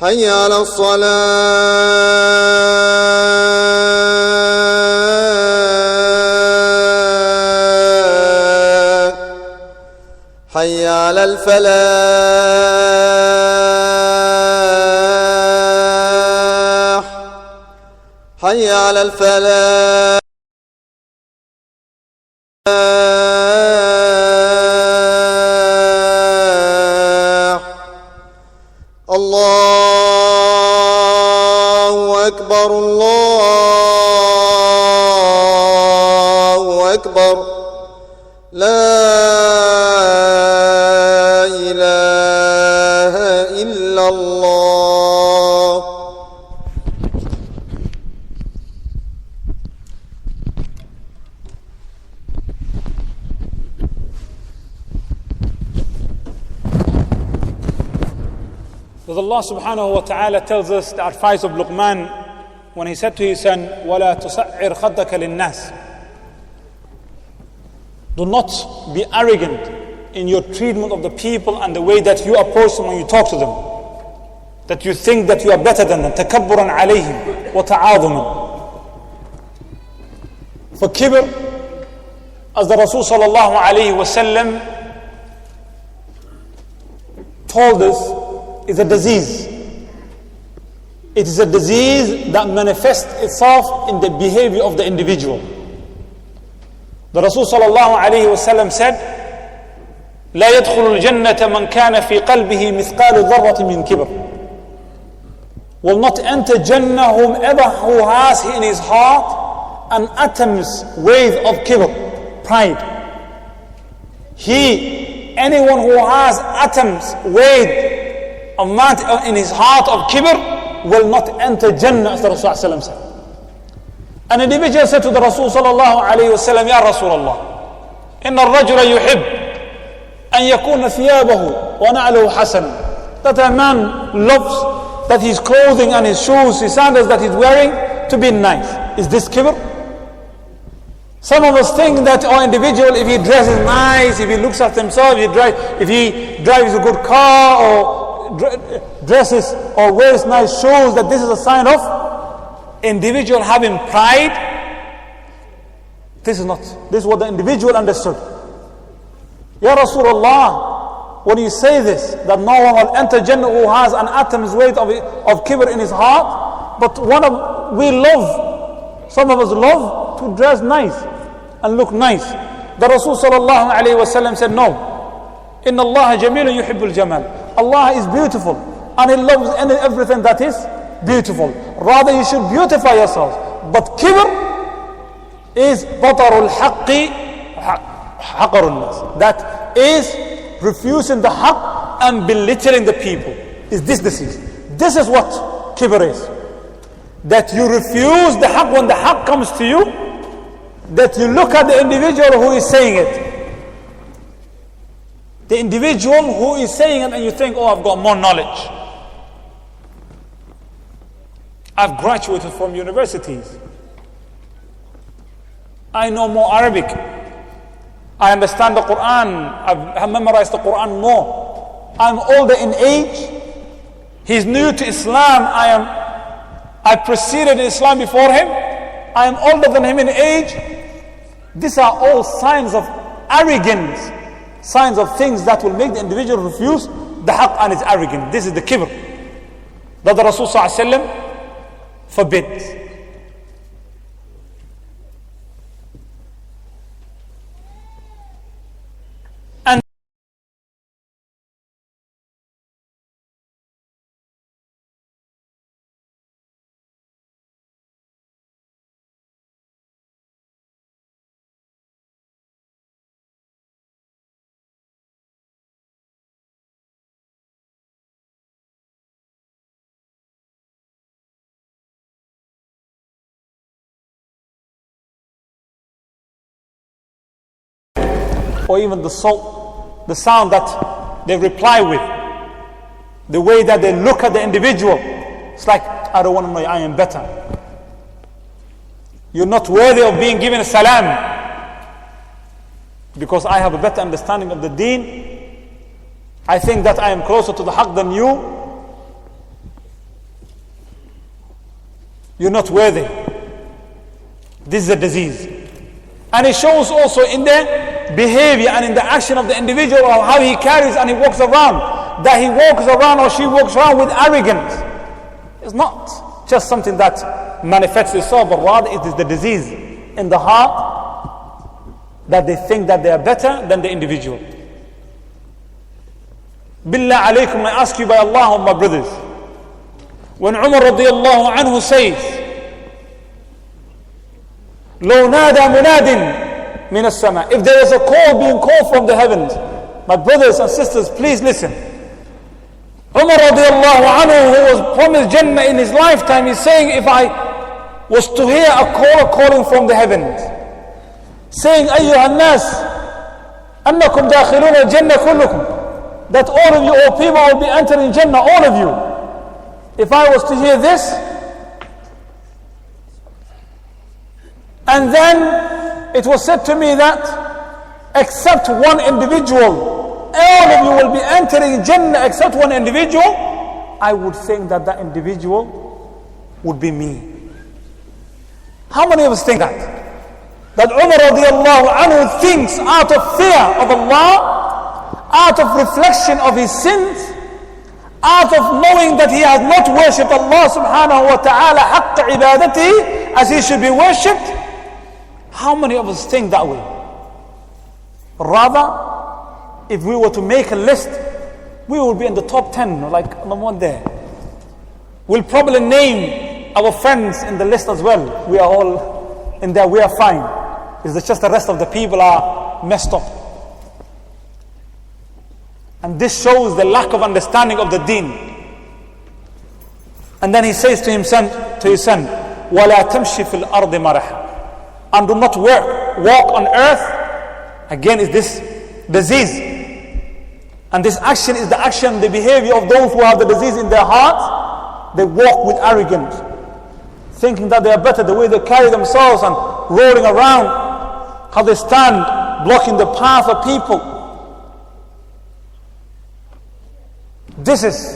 حي على الصلاة حي على الفلاح حي على الفلاح الله أكبر الله أكبر لا إله إلا الله. Because Allah subhanahu wa ta'ala tells us the advice of Luqman when he said to his son, وَلَا تُسَعِّرْ خَدَّكَ لِلنَّاسِ. Do not be arrogant in your treatment of the people and the way that you approach them when you talk to them. That you think that you are better than them. تَكَبُّرًا عَلَيْهِمْ وَتَعَاظُمًا. For kibr, as the Rasul sallallahu alayhi wa sallam told us, is a disease. It is a disease that manifests itself in the behavior of the individual. The Rasul sallallahu alayhi wa sallam said, لا يدخل الجنة من كان في قلبه مثقال ذرة من كبر. Will not enter Jannah whomever who has in his heart an atom's weight of kibr, pride. Anyone who has atoms weight in his heart of kibr will not enter Jannah, as the Rasul ﷺ said. An individual said to the Rasul sallallahu alayhi wa sallam, Ya Rasulullah, إن الرجل يحب أن يكون ثيابه ونعله حسن. That a man loves that his clothing and his shoes, his sandals that he's wearing to be nice. Is this kibr? Some of us think that our individual, if he dresses nice, if he looks at himself, if he drives a good car or dresses or wears nice shoes, that this is a sign of individual having pride. This is not. This is what the individual understood. Ya Rasulullah, when you say this, that no one will enter Jannah who has an atom's weight of kibr in his heart, but some of us love to dress nice and look nice. The Rasul sallallahu alayhi wa sallam said, no. Inna Allah jamilun yuhibbul jamal. Allah is beautiful and He loves everything that is beautiful. Rather, you should beautify yourself. But kibr is batarul haqqi haqarun nas. That is refusing the haqq and belittling the people. Is this disease? This is what kibr is. That you refuse the haqq when the haqq comes to you. That you look at the individual who is saying it. The individual who is saying it and you think, oh, I've got more knowledge. I've graduated from universities. I know more Arabic. I understand the Quran. I've memorized the Quran more. I'm older in age. He's new to Islam. I preceded in Islam before him. I am older than him in age. These are all signs of arrogance. Signs of things that will make the individual refuse the haqq and is arrogant. This is the kibr. that the Rasul ﷺ forbids. And or even the sound that they reply with, the way that they look at the individual, it's like, I don't want to know you, I am better. You're not worthy of being given a salam because I have a better understanding of the deen. I think that I am closer to the haqq than you. You're not worthy. This is a disease. And it shows also in the behavior and in the action of the individual, of how he carries and he walks around, that he walks around or she walks around with arrogance. It's not just something that manifests itself, but rather it is the disease in the heart, that they think that they are better than the individual. Billah alaykum, I ask you by Allah, my brothers, when Umar radiallahu anhu says, لو نادى مناد من السماء, if there is a call being called from the heavens, my brothers and sisters, please listen. Umar radiallahu anhu, who was promised Jannah in his lifetime, is saying, if I was to hear a caller calling from the heavens, saying, أيها الناس أنكم داخلون الجنة كلكم, that all of you, all people will be entering Jannah, all of you. If I was to hear this, and then it was said to me that except one individual, all of you will be entering Jannah except one individual, I would think that that individual would be me. How many of us think that? That Umar radiallahu anhu thinks out of fear of Allah, out of reflection of his sins, out of knowing that he has not worshipped Allah subhanahu wa ta'ala haqq ibadati, as he should be worshipped. How many of us think that way? Rather, if we were to make a list, we will be in the top 10, like number one there. We'll probably name our friends in the list as well. We are all in there, we are fine. It's just the rest of the people are messed up. And this shows the lack of understanding of the deen. And then he says to his son, وَلَا تَمْشِ فِي الْأَرْضِ مَرَحًا, and do not walk on earth. Again, is this disease. And this action is the action, the behavior of those who have the disease in their hearts. They walk with arrogance, thinking that they are better, the way they carry themselves and rolling around, how they stand blocking the path of people. This is,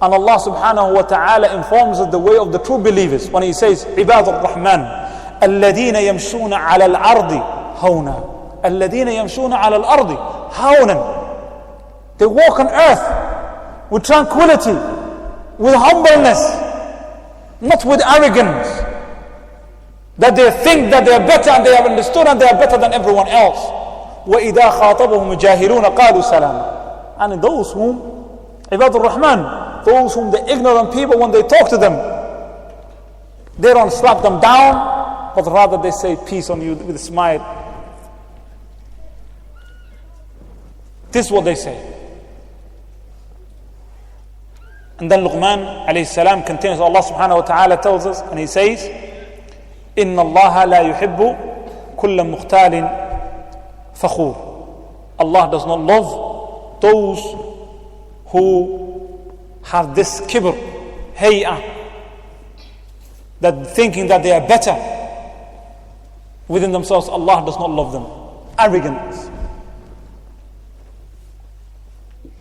and Allah subhanahu wa ta'ala informs us the way of the true believers when He says, عباد الرحمن الذين يمشون على الأرض هونا, الذين يمشون على الأرض هونا. They walk on earth with tranquility, with humbleness, not with arrogance, that they think that they are better and they have understood and they are better than everyone else. وَإِذَا خَاطَبَهُمُ الْجَاهِلُونَ قَالُوا سَلَامًا. And those whom, عباد الرحمن, those whom the ignorant people, when they talk to them, they don't slap them down, but rather they say peace on you with a smile. This is what they say. And then Luqman alayhi salam continues, Allah subhanahu wa ta'ala tells us, and he says, إِنَّ اللَّهَ لَا يُحِبُّ كُلَّ مُخْتَالٍ فَخُورٍ. Allah does not love those who have this kibr, hay'ah, that thinking that they are better within themselves. Allah does not love them. Arrogance.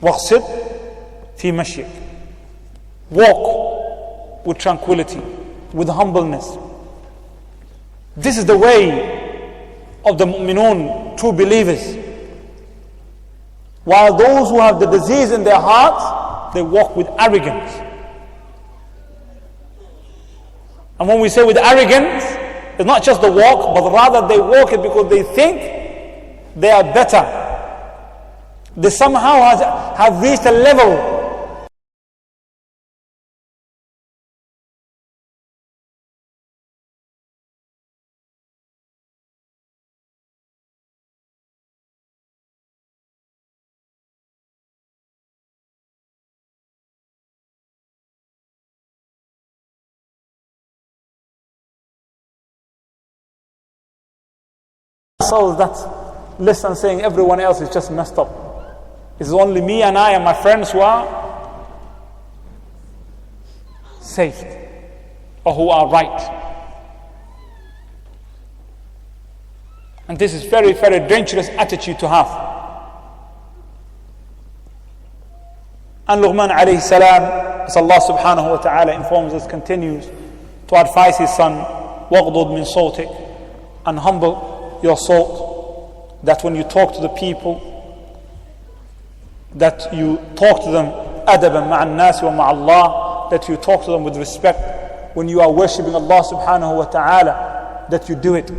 وَاقْصِدْ فِي مَشْيِكَ. Walk with tranquility, with humbleness. This is the way of the mu'minun, true believers. While those who have the disease in their hearts, they walk with arrogance. And when we say with arrogance, it's not just the walk, but rather they walk it because they think they are better. They somehow have reached a level that listen saying everyone else is just messed up. It's only me and I and my friends who are saved or who are right. And this is very, very dangerous attitude to have. And Luqman alayhi salam, as Allah subhanahu wa ta'ala informs us, continues to advise his son, وَغْضُضْ مِنْ صَوْتِكَ, and humble your salt, that when you talk to the people, that you talk to them adaban ma'an nas wa ma'allah, that you talk to them with respect. When you are worshipping Allah subhanahu wa ta'ala, that you do it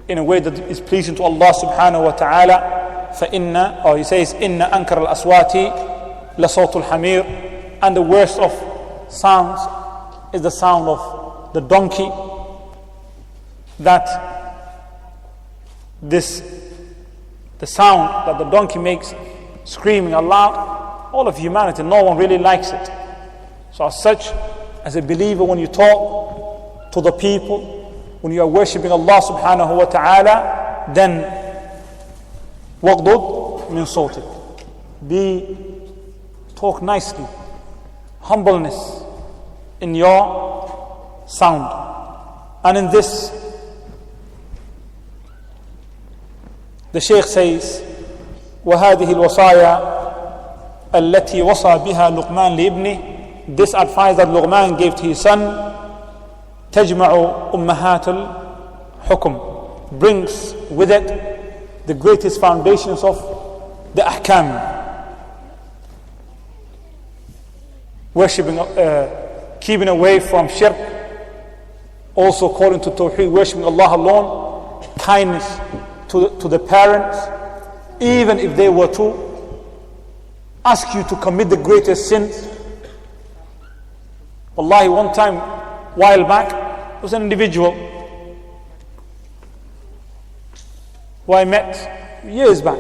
in a way that is pleasing to Allah subhanahu wa ta'ala. فَإِنَّ, or he says, إِنَّ أَنْكَرَ الْأَصْوَاتِ لَصَوْتُ الْحَمِيرِ, and the worst of sounds is the sound of the donkey. That the sound that the donkey makes, screaming aloud, all of humanity, no one really likes it. So as such, as a believer, when you talk to the people, when you are worshipping Allah subhanahu wa ta'ala, then وَغْضُضْ مِنْ صَوْتِكَ, talk nicely, humbleness in your sound. And in this, the Shaykh says, وَهَذِهِ الْوَصَايَا الَّتِي وَصَى بِهَا لُقْمَانْ لِإِبْنِهِ, this advice that Luqman gave to his son, تَجْمَعُ أُمَّهَاتُ الْحُكُمِ, brings with it the greatest foundations of the ahkam. Worshipping, keeping away from shirk, also according to Tawheed, worshipping Allah alone, kindness to the parents, even if they were to ask you to commit the greatest sins. Wallahi, one time, while back, there was an individual who I met years back,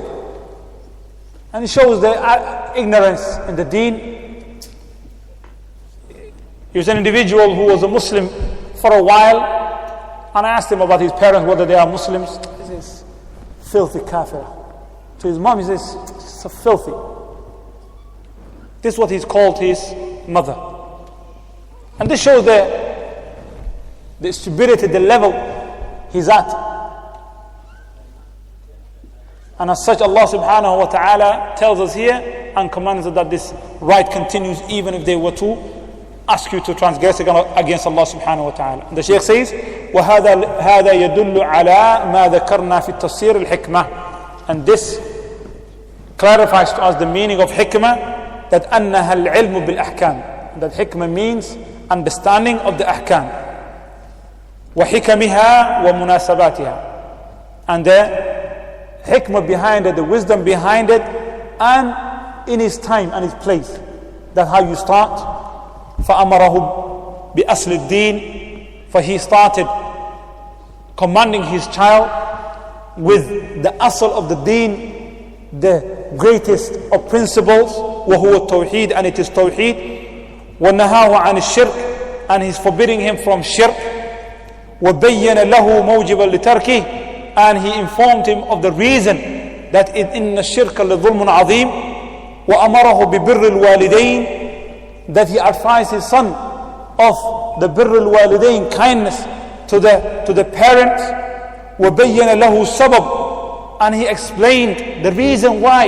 and it shows the ignorance in the deen. He was an individual who was a Muslim for a while, and I asked him about his parents, whether they are Muslims. He says, filthy kafir. To his mom, he says, so filthy. This is what he's called his mother. And this shows the stupidity, the level he's at. And as such, Allah subhanahu wa ta'ala tells us here and commands us that this right continues even if they were to ask you to transgress against Allah subhanahu wa ta'ala. And the Shaykh says, وَهَذَا يَدُلُّ عَلَى مَا ذَكَرْنَا فِي التَّفْسِيرِ الْحِكْمَةِ. And this clarifies to us the meaning of hikmah, that أَنَّهَا الْعِلْمُ بِالْأَحْكَامِ, that hikmah means understanding of the ahkam. وَحِكَمِهَا وَمُنَاسَبَاتِهَا, and the hikmah behind it, the wisdom behind it, and in its time and its place. That's how you start. فَأَمَرَهُ بِأَصْلِ الدِّينِ, for he started commanding his child with the asl of the deen, the greatest of principles, وَهُوَ التَّوْحِيدِ, and it is tawheed. وَنَهَاهُ عَنِ الشِّرْكِ, and he's forbidding him from shirk. وَبَيَّنَ لَهُ مَوْجِبًا لِتَرْكِهِ, and he informed him of the reason that إِنَّ الشِّرْكَ لَظُلْمٌ عَظِيمٌ. وَأَمَرَهُ بِبِرِّ الْوَالِدَيْنِ, that he advised his son of the birr al-walidain, kindness to the parents. وَبَيَّنَ لَهُ السَّبَبِ, and he explained the reason why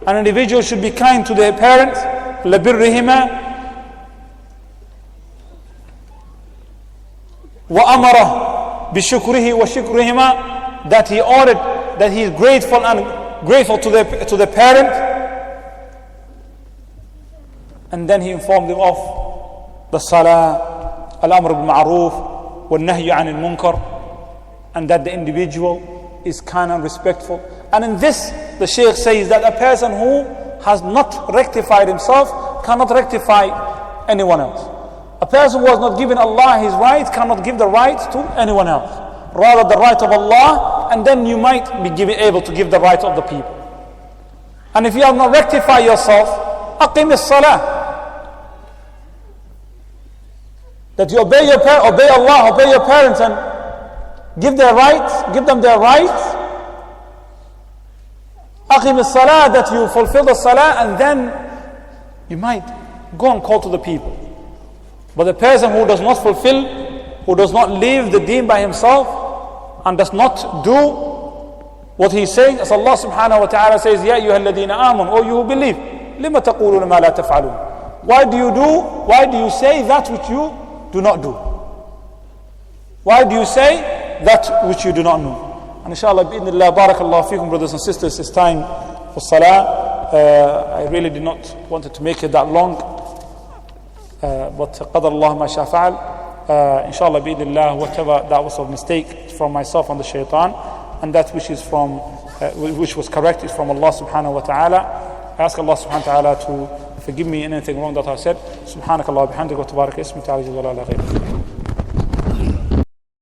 an individual should be kind to their parents. لَبِرِّهِمَا وَأَمَرَهُ بِشُكْرِهِ وَشُكْرِهِمَا, that he ordered that he is grateful to the parent. And then he informed them of the salah al-amr bil-ma'roof, wal-nahy 'anil munkar, and that the individual is kind and respectful. And in this, the Shaykh says that a person who has not rectified himself cannot rectify anyone else. A person who has not given Allah his right cannot give the right to anyone else. Rather the right of Allah, and then you might be able to give the right of the people. And if you have not rectified yourself, aqim as-salah. That you obey Allah, obey your parents, and give them their rights. Aqim as-salah, that you fulfill the salah, and then you might go and call to the people. But the person who does not fulfill, who does not live the deen by himself, and does not do what he's saying, as Allah subhanahu wa ta'ala says, Ya ayyuha alladhina amanu, O you who believe, lima taquluna ma la taf'alun. Why do you say that which you do not do? Why do you say that which you do not know? And inshallah, bi'idhnillah, barakallahu feekum, brothers and sisters, it's time for salah. I really did not want to make it that long, but qadar Allah ma sha fa'al. Inshallah, bi'idhnillah, whatever that was of mistake from myself and the shaitan, and that which is which was correct is from Allah subhanahu wa ta'ala. I ask Allah subhanahu wa ta'ala to forgive me anything wrong that I said. Subhanakallah bihamdika wa tabarak ismika ala jalali ghayrik.